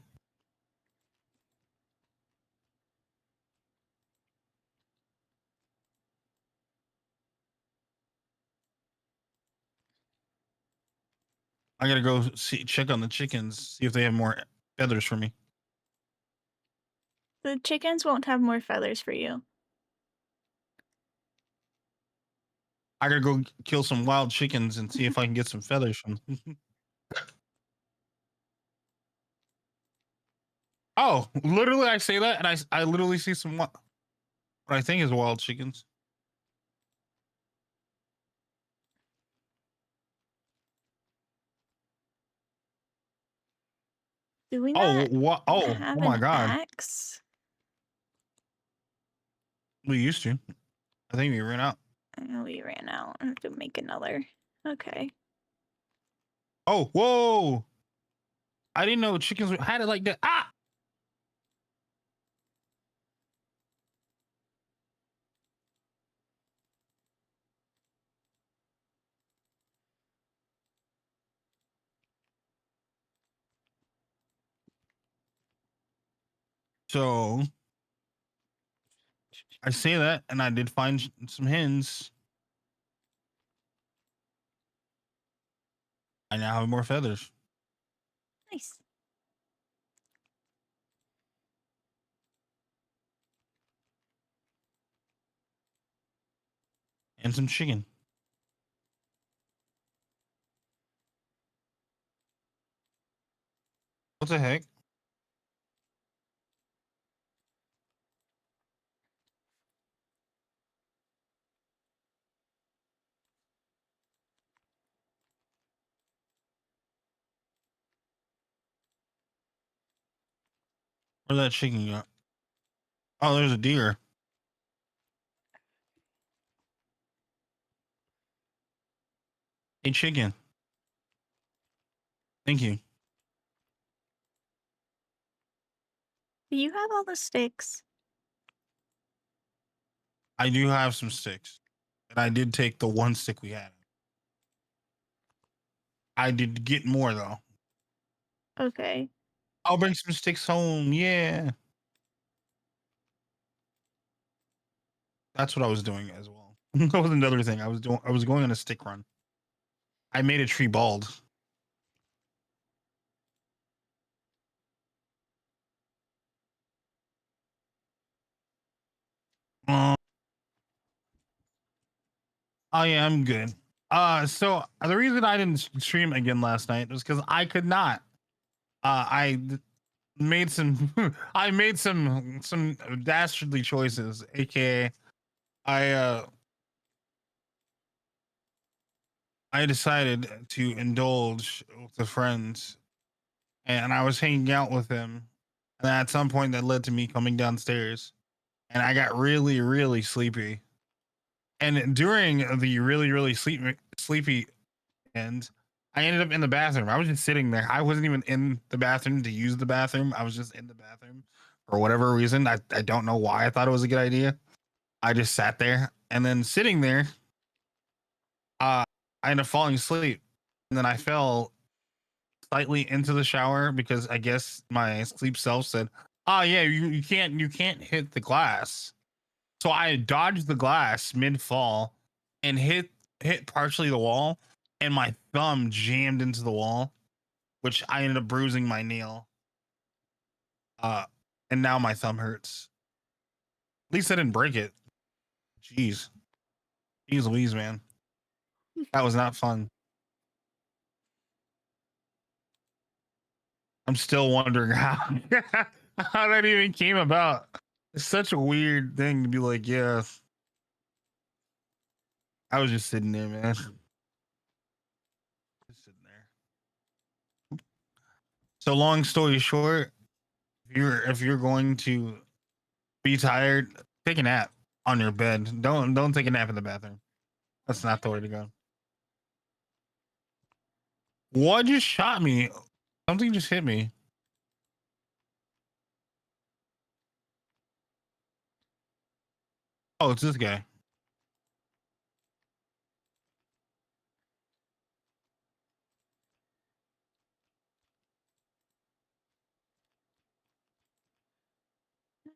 I gotta go check on the chickens, see if they have more feathers for me. The chickens won't have more feathers for you. I gotta go kill some wild chickens and see if I can get some feathers from them. Oh, literally, I say that, and I literally see some what I think is wild chickens. Do we Oh, not what? Oh have my an God, axe? we used to. I think we ran out. Oh, we ran out. I have to make another. Okay. Oh, whoa! I didn't know chickens had it like that. Ah! So I say that, and I did find some hens. I now have more feathers Nice. and some chicken. What the heck? Where's that chicken go? Oh, there's a deer. Hey, chicken. Thank you. Do you have all the sticks? I do have some sticks, and I did take the one stick we had. I did get more though. Okay. I'll bring some sticks home. Yeah, that's what I was doing as well. That was another thing I was doing. I was going on a stick run. I made a tree bald. Uh, oh yeah, I'm good. So the reason I didn't stream again last night was because I could not. Made some. I made some dastardly choices, aka I I decided to indulge with a friend, and I was hanging out with him, and at some point that led to me coming downstairs, and I got really really sleepy, and during the really sleepy end, I ended up in the bathroom. I was just sitting there. I wasn't even in the bathroom to use the bathroom. I was just in the bathroom for whatever reason. I don't know why I thought it was a good idea. I just sat there, and then sitting there, uh, I ended up falling asleep, and then I fell slightly into the shower because I guess my sleep self said, "Oh yeah, you can't hit the glass." So I dodged the glass mid fall and hit partially the wall, and my thumb jammed into the wall, which I ended up bruising my nail. Uh, and now my thumb hurts. At least I didn't break it. Jeez, jeez Louise, man, that was not fun. I'm still wondering how how that even came about. It's such a weird thing to be like, yeah, I was just sitting there, man. Just sitting there. So long story short, if you're going to be tired, take a nap on your bed. Don't take a nap in the bathroom. That's not the way to go. What just shot me? Something just hit me. Oh, it's this guy.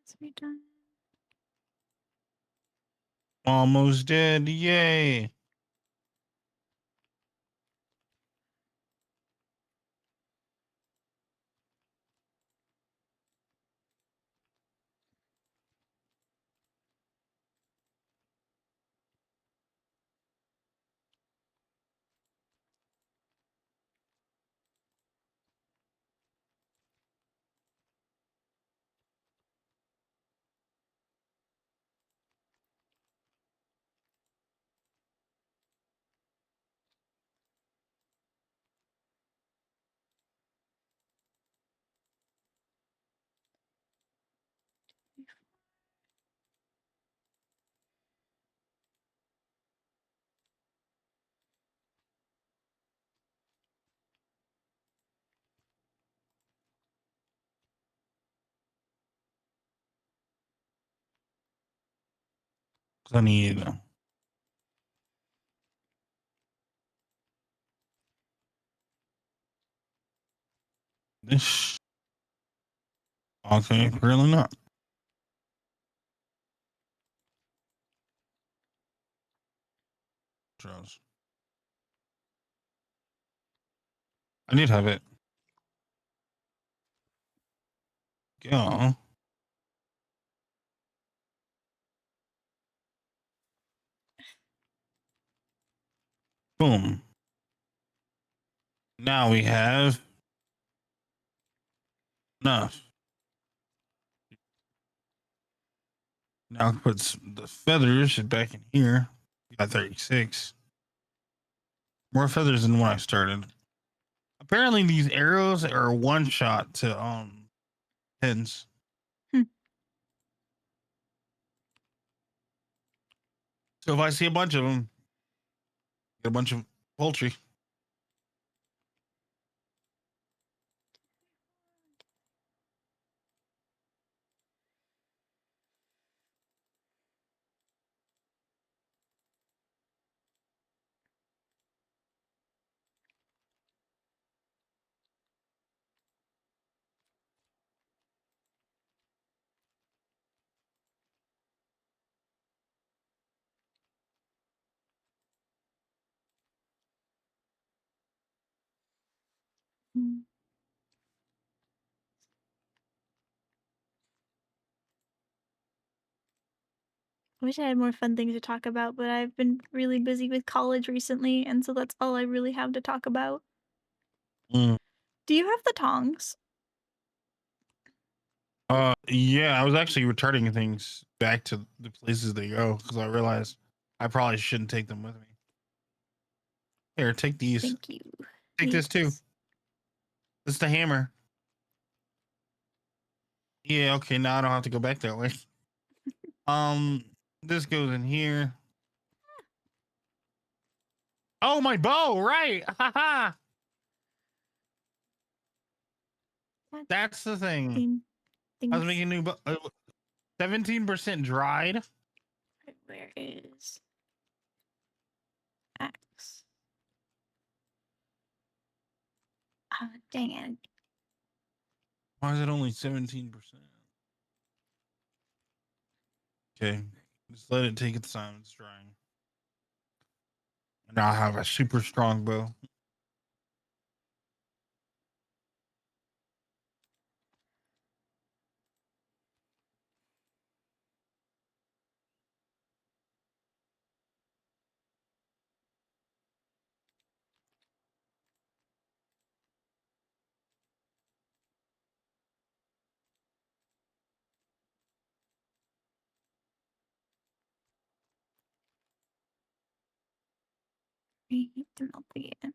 Let's be done. Almost dead. Yay. I need this. Okay, really not. Trust. I need to have it. Yeah. Boom. Now we have enough. Now I put the feathers back in here. Got 36. More feathers than when I started. Apparently these arrows are one shot to hens. Hmm. So if I see a bunch of them, get a bunch of poultry. Mm. I wish I had more fun things to talk about, but I've been really busy with college recently, and so that's all I really have to talk about. Mm. Do you have the tongs? Yeah, I was actually returning things back to the places they go because I realized I probably shouldn't take them with me. Here, take these. Thank you. Take this too. Yes. This is the hammer. Yeah, okay, now I don't have to go back that way. Um, this goes in here. Oh, my bow, right? Haha. That's the thing. Thing, I was things. making new 17% dried. Where is X? Oh, dang it. Why is it only 17%? Okay, just let it take its time. It's drying. And now I have a super strong bow. Read the melt again.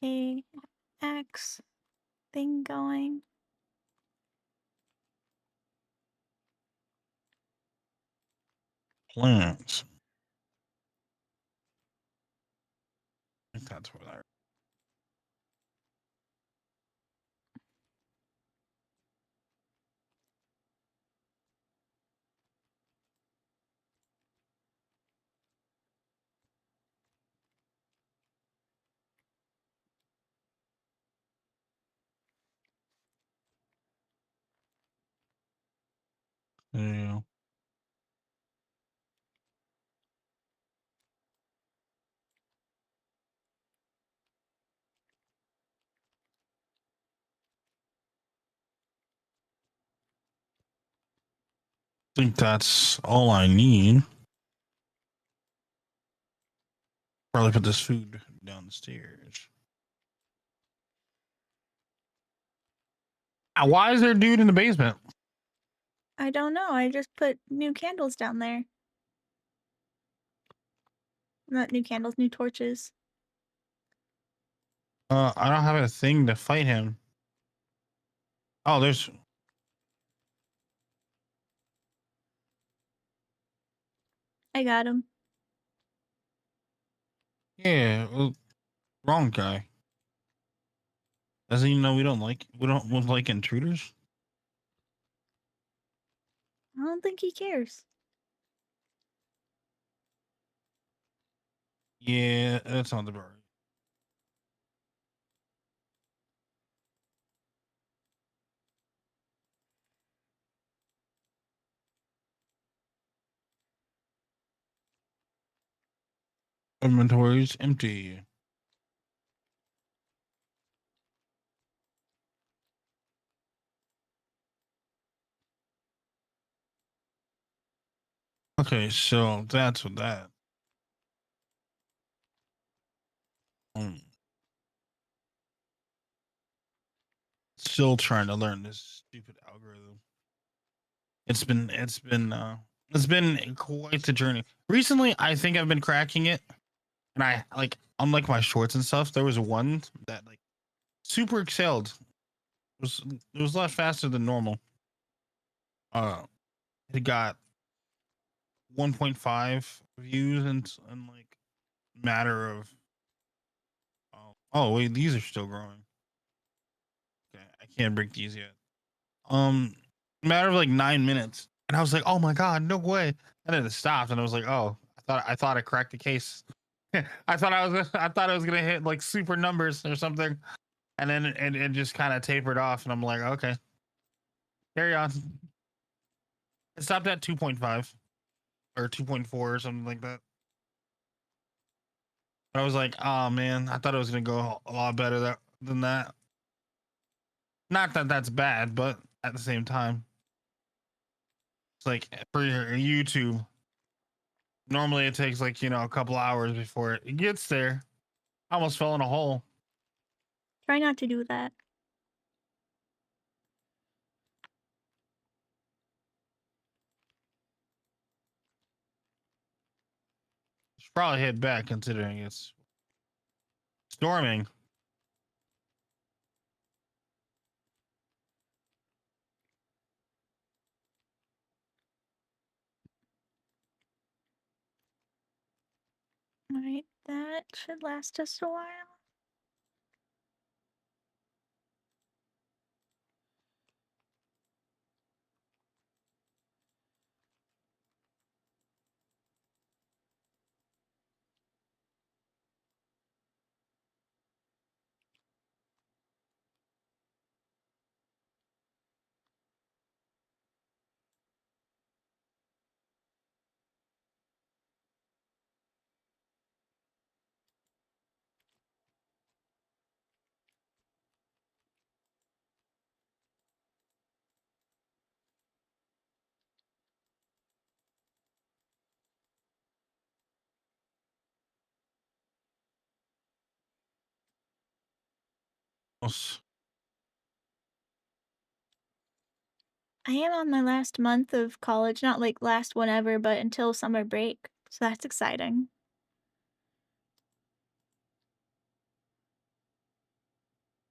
Okay, X thing going. Plants. that's what I. Yeah. I think that's all I need. Probably put this food down the stairs. Why is there a dude in the basement? I don't know. I just put new candles down there. Not new candles, new torches. I don't have a thing to fight him. Oh, there's. I got him. Yeah, well, wrong guy. Doesn't he know we don't like intruders? I don't think he cares. Yeah, that's not the right. Inventory's empty. Okay, so that's what that. Um, Still trying to learn this stupid algorithm. It's been quite the journey. Recently, I think I've been cracking it, and I like unlike my shorts and stuff. There was one that like super excelled. It was a lot faster than normal. Uh, it got 1.5 views in like matter of. Oh wait, these are still growing. Okay, I can't break these yet. Um, Matter of like 9 minutes, and I was like, oh my god, no way! And then it stopped, and I was like, oh, I thought I cracked the case. I thought I was gonna hit like super numbers or something, and then it just kind of tapered off, and I'm like, okay, carry on. It stopped at 2.5 or 2.4 or something like that. I was like, oh man, I thought it was gonna go a lot better than that. Not that that's bad, but at the same time, it's like for your YouTube, normally it takes like a couple hours before it gets there. I almost fell in a hole. Try not to do that. Should probably head back considering it's storming. Alright, that should last us a while. I am on my last month of college, not like last one ever, but until summer break. So that's exciting.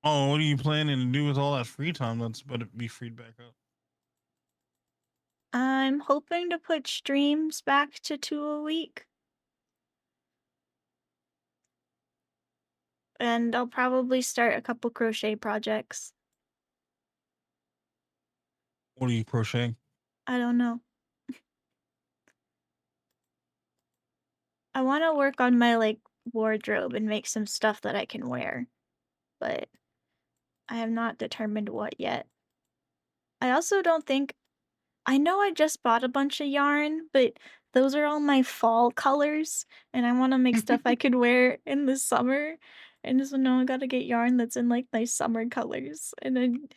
Oh, what are you planning to do with all that free time that's about to be freed back up? I'm hoping to put streams back to 2 a week. and I'll probably start a couple crochet projects. What are you crocheting? I don't know. I want to work on my like wardrobe and make some stuff that I can wear, but I have not determined what yet. I also don't think I know I just bought a bunch of yarn, but those are all my fall colors, and I want to make stuff I could wear in the summer. And so now I gotta get yarn that's in like my summer colors. And then,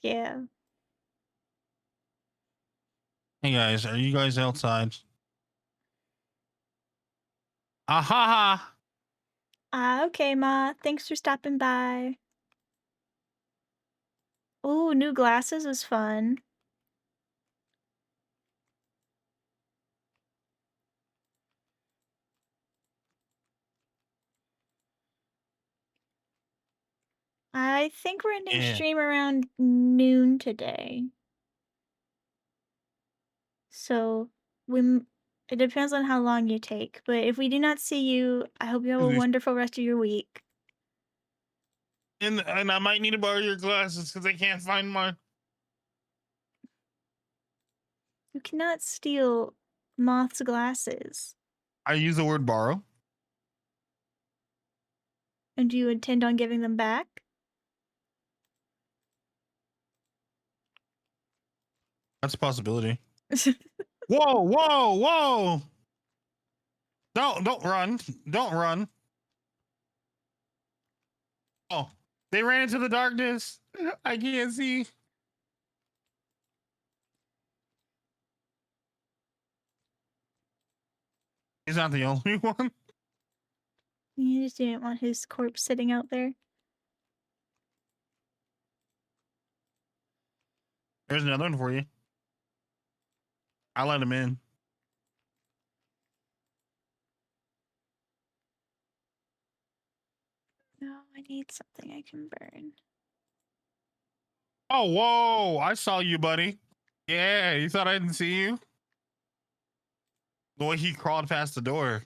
yeah. Hey guys, are you guys outside? Aha! Ah, okay, Ma. Thanks for stopping by. Ooh, new glasses is fun. I think we're ending Yeah. stream around noon today. So it depends on how long you take. But if we do not see you, I hope you have a wonderful rest of your week. And I might need to borrow your glasses because I can't find mine. You cannot steal Moth's glasses. I use the word borrow. And do you intend on giving them back? That's a possibility. Whoa, whoa, whoa! Don't run. Don't run. Oh, they ran into the darkness. I can't see. He's not the only one. You just didn't want his corpse sitting out there. There's another one for you. I let him in. No, I need something I can burn. Oh, whoa! I saw you, buddy. Yeah, you thought I didn't see you? The way he crawled past the door.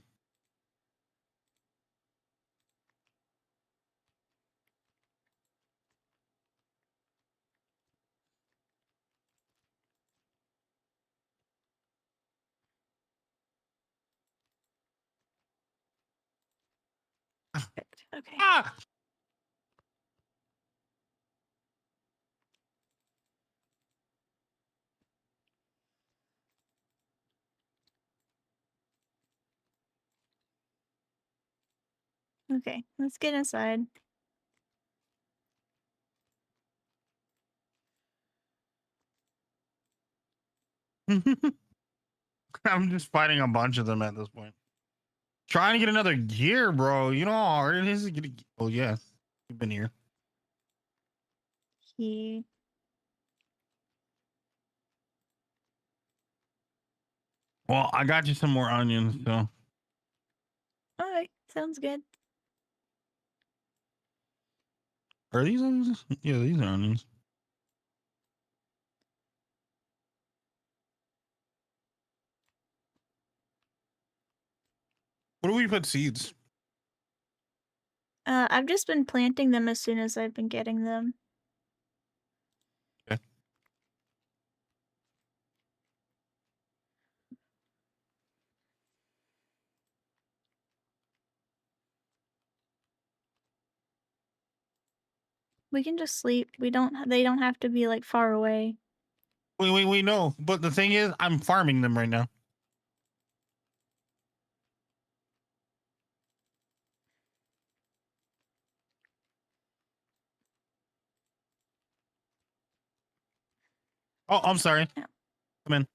Perfect. Okay. Ah! Okay, let's get inside. I'm just fighting a bunch of them at this point. Trying to get another gear, bro. You know how hard it is to get a. Oh, yeah. You've been here. He. Well, I got you some more onions, so. Alright, sounds good. Are these onions? Yeah, these are onions. What do we put seeds? I've just been planting them as soon as I've been getting them. Okay. We can just sleep. They don't have to be like far away. Wait, no. But the thing is, I'm farming them right now. Oh, I'm sorry. Yeah. Come in.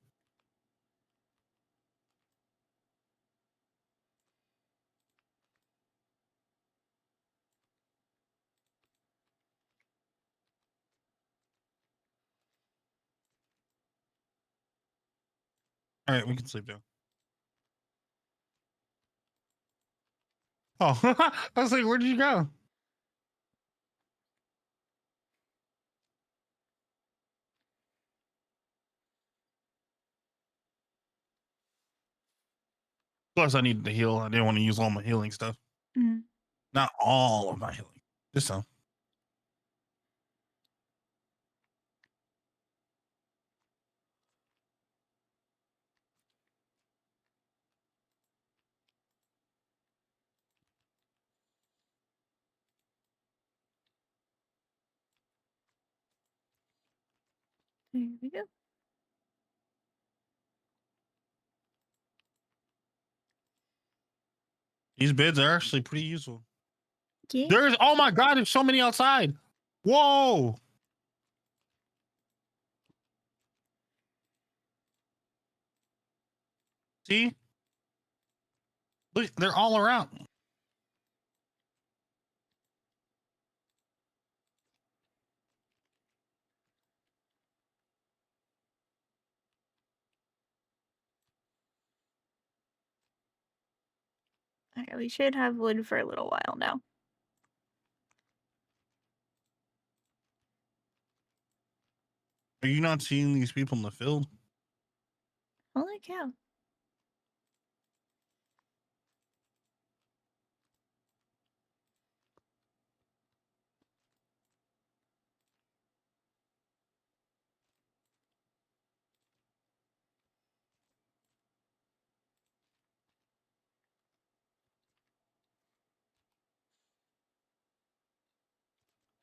All right, we can sleep now. Oh, I was like, where did you go? Plus, I needed to heal. I didn't want to use all my healing stuff. Not all of my healing, just some. There we go. These beds are actually pretty useful. Yeah. There's oh my god, there's so many outside. Whoa. See? Look, they're all around. Okay, we should have wood for a little while now. Are you not seeing these people in the field? Holy cow.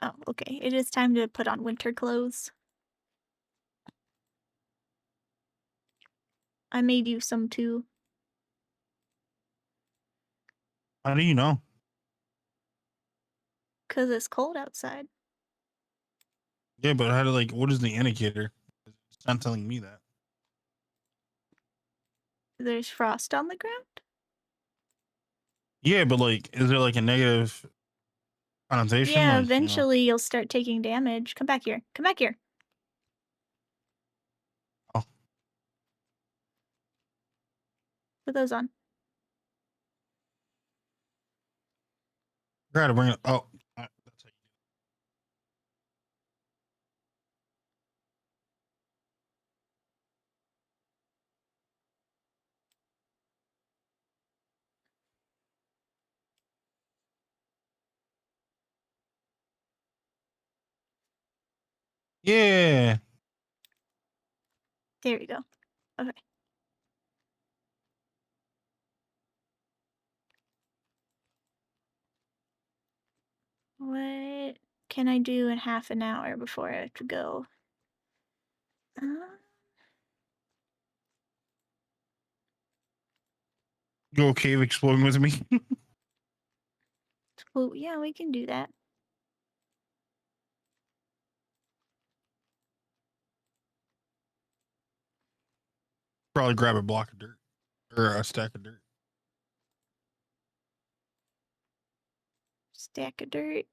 Oh, okay. It is time to put on winter clothes. I made you some too, How do you know? because it's cold outside. Yeah, but how to like what is the indicator? It's not telling me that. There's frost on the ground? Yeah, but like is there like a negative connotation? Yeah, Like, eventually you'll start taking damage. Come back here. Come back here. oh, Put those on. I gotta bring it. Oh, that's how you yeah. There we go. Okay. What can I do in half an hour before I have to go? Uh, Go cave exploring with me. well, yeah, we can do that. Probably grab a block of dirt or a stack of dirt. Stack of dirt.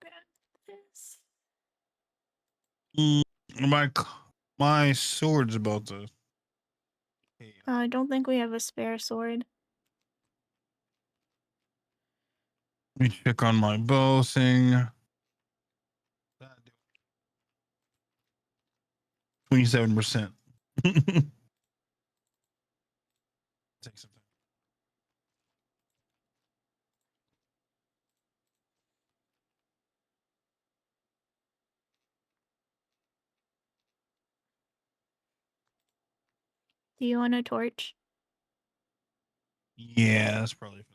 Grab this. Mm, my my sword's about to. Hey, I don't think we have a spare sword. let me check on my bow thing. 27%. Take some time. Do you want a torch? Yeah, that's probably.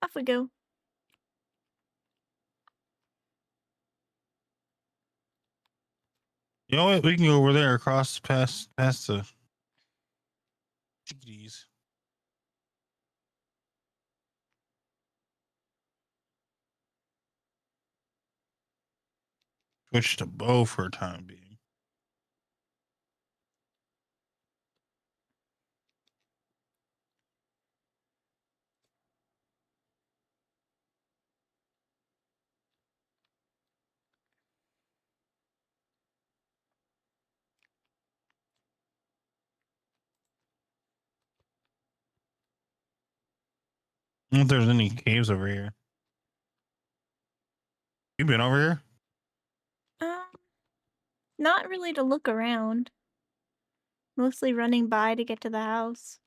Off we go. You know what? We can go over there across past the chickadees. Switch to bow for a time being. I don't know if there's any caves over here. You been over here? Um, not really to look around. Mostly running by to get to the house.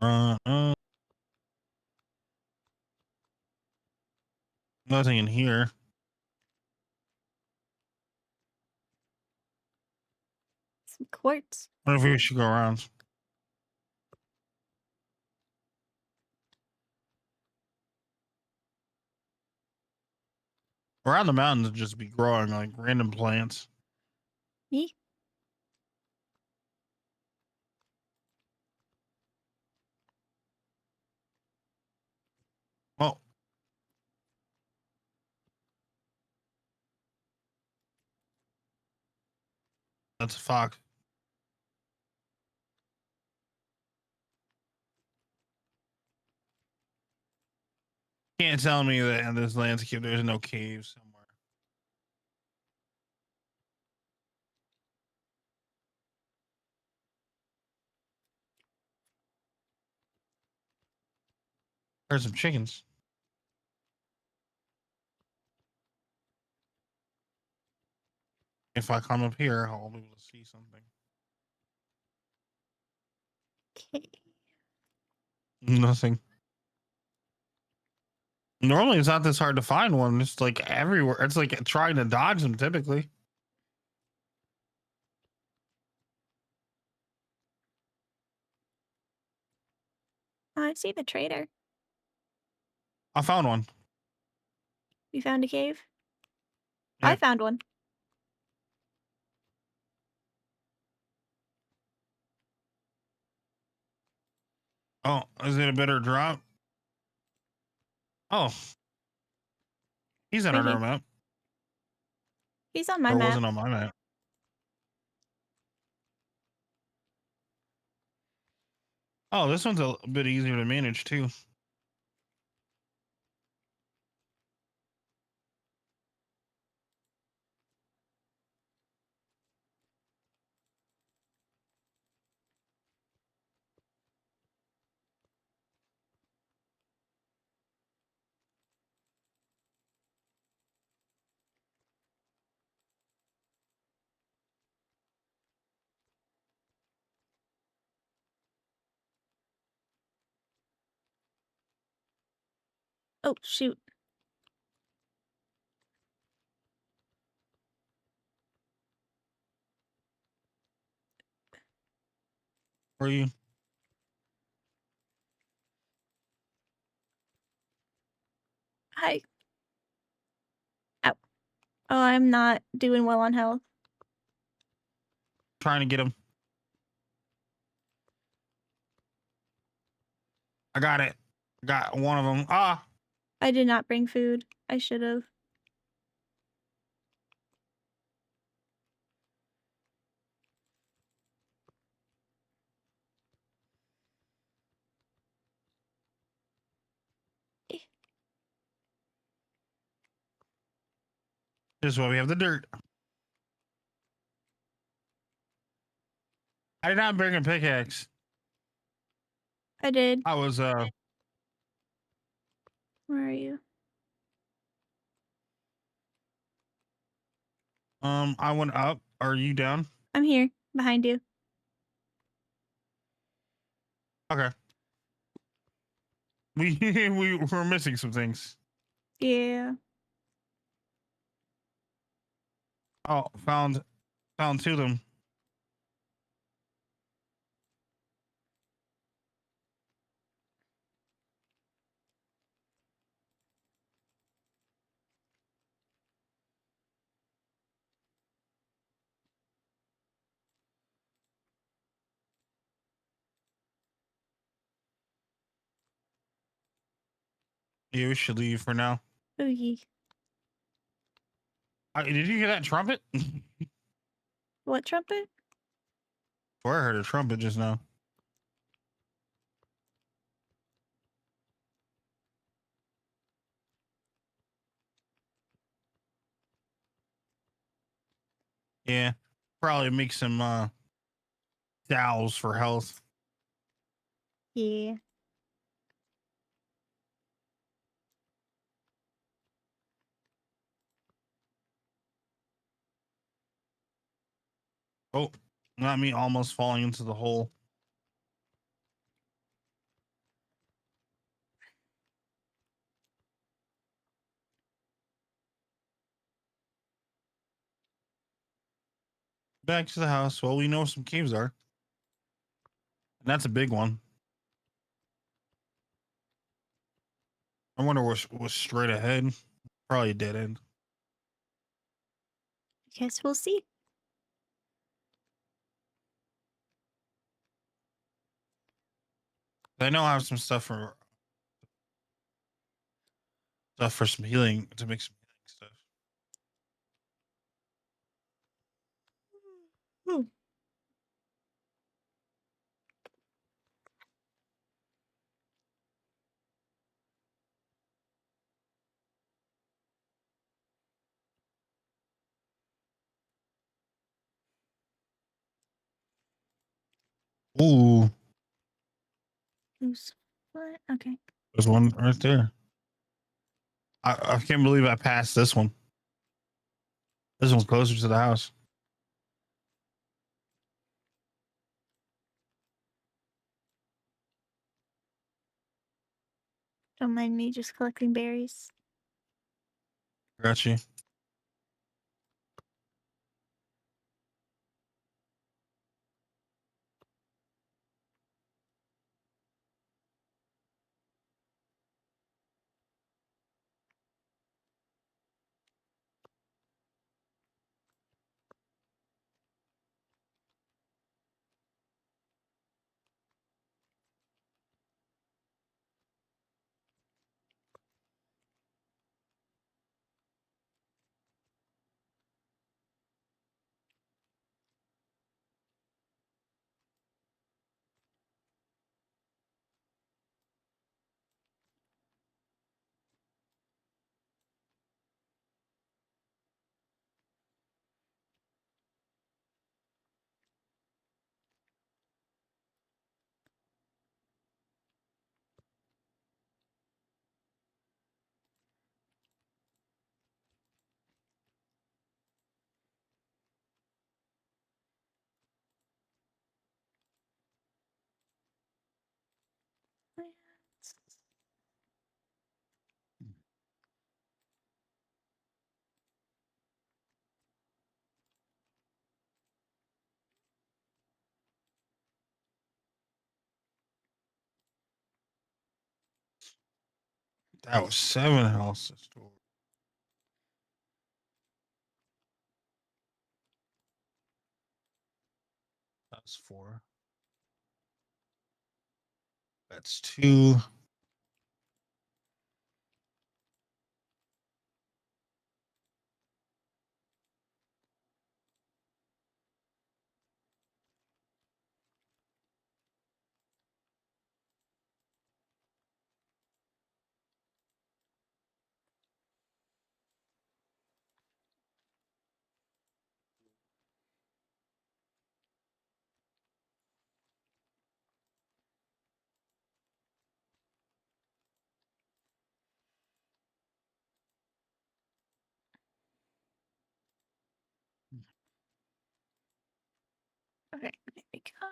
Uh, uh, Nothing in here. Some quartz. What if we should go around? Around the mountains would just be growing like random plants. Me? Oh, that's a fox. Can't tell me that in this landscape there's no caves somewhere. There's some chickens. If I come up here, I'll be able to see something. Okay. Nothing. Normally, it's not this hard to find one. It's like everywhere. It's like trying to dodge them typically. Oh, I see the trader. I found one. You found a cave? I Yep. found one. Oh, is it a better drop? Oh, he's on Right our here. map. He's on my Or map. wasn't on my map. Oh, this one's a bit easier to manage too. Oh, shoot. Where you? Hi. Ow. Oh, I'm not doing well on health. Trying to get him. I got it. Got one of them. Ah, I did not bring food. I should have. this is why we have the dirt. I did not bring a pickaxe. I did. I was Where are you? I went up. Are you down? I'm here, behind you. Okay. We were missing some things. Yeah. Oh, found two of them. Yeah, we should leave for now. Oogie. Did you hear that trumpet? What trumpet? Or I heard a trumpet just now. Yeah, probably make some salves for health. Yeah. Oh, not me almost falling into the hole. Back to the house. Well, we know some caves are. And that's a big one. I wonder what's straight ahead. Probably a dead end. Guess we'll see. I know I have some stuff for some healing to make some healing stuff. Hmm. Ooh, Loose foot. Okay. there's one right there. I can't believe I passed this one. This one's closer to the house. Don't mind me just collecting berries. Got you. That was 7 houses. That's 4. That's 2. Okay, there we go.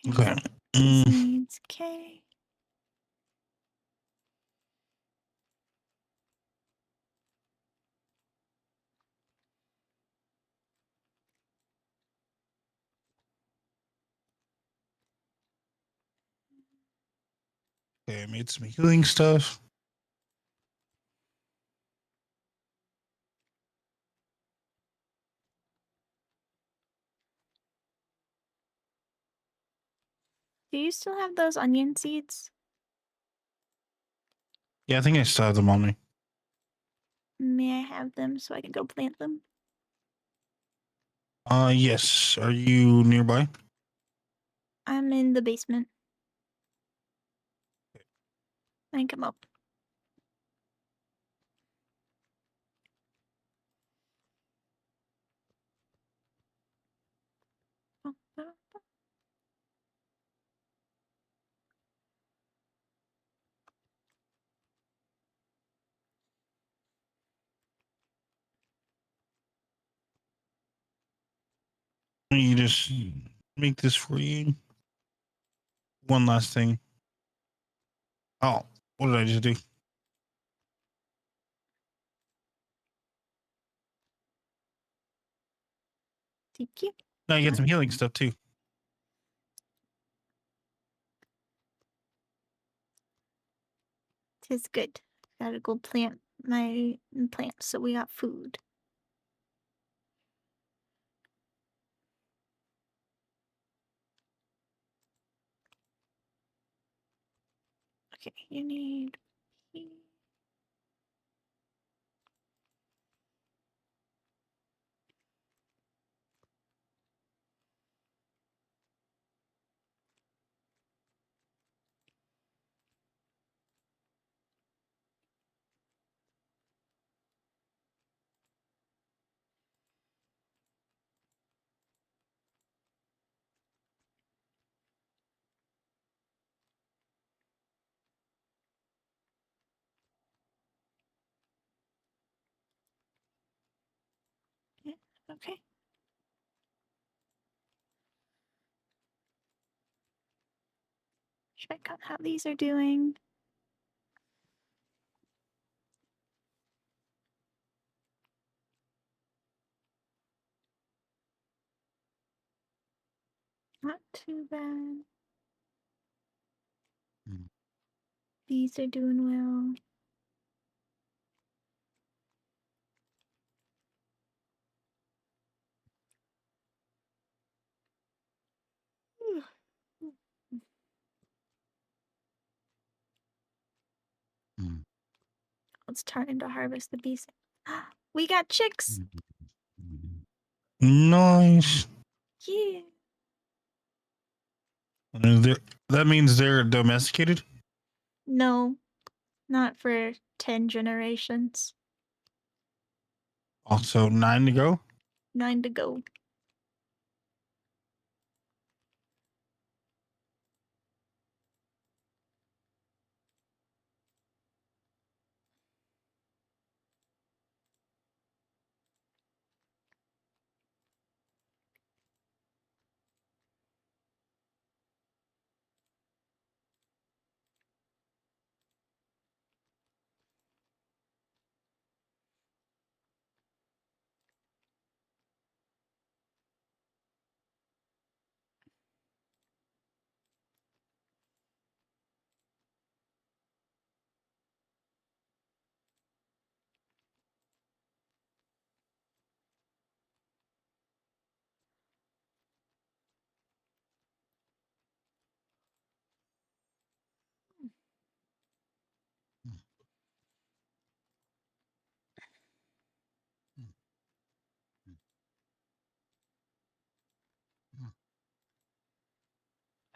Okay. This needs K. Okay, I made some healing stuff. Do you still have those onion seeds? Yeah, I think I still have them on me. May I have them so I can go plant them? Yes. Are you nearby? I'm in the basement. I can come up. Oh, You just make this for you. One last thing. Oh, what did I just do? thank you. Now you get some healing stuff too. Tis good. Gotta go plant my plants so we got food. Okay, you need. Yeah, okay. Check out how these are doing. Not too bad. These are doing well. It's time to harvest the bees. We got chicks. Nice. Yeah. That means they're domesticated. No, not for 10 generations. Also, 9 to go. 9 to go.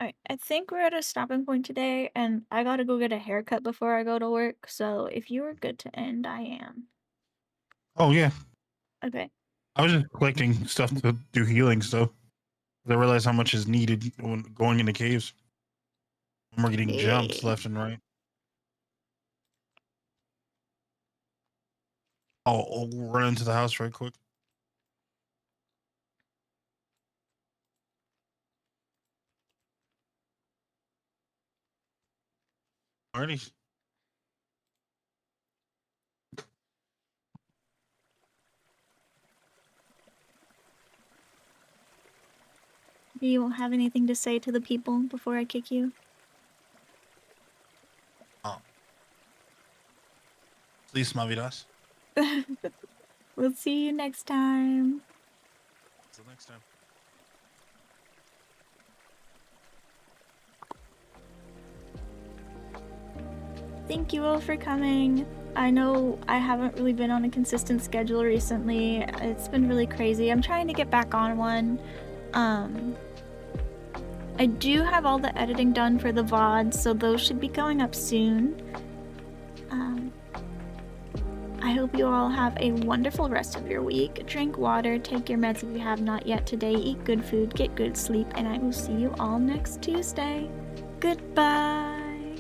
Alright, I think we're at a stopping point today, and I gotta go get a haircut before I go to work, so if you are good to end, I am. Oh yeah, Okay. I was just collecting stuff to do healing stuff. I realized how much is needed when going into caves. We're getting jumps Okay. left and right. I'll run into the house right quick. Alrighty. Do you have anything to say to the people before I kick you? Please, Mavidas. We'll see you next time. Until next time. Thank you all for coming. I know I haven't really been on a consistent schedule recently. It's been really crazy. I'm trying to get back on one. I do have all the editing done for the VODs, so those should be going up soon. I hope you all have a wonderful rest of your week. Drink water, take your meds if you have not yet today, eat good food, get good sleep, and I will see you all next Tuesday. Goodbye.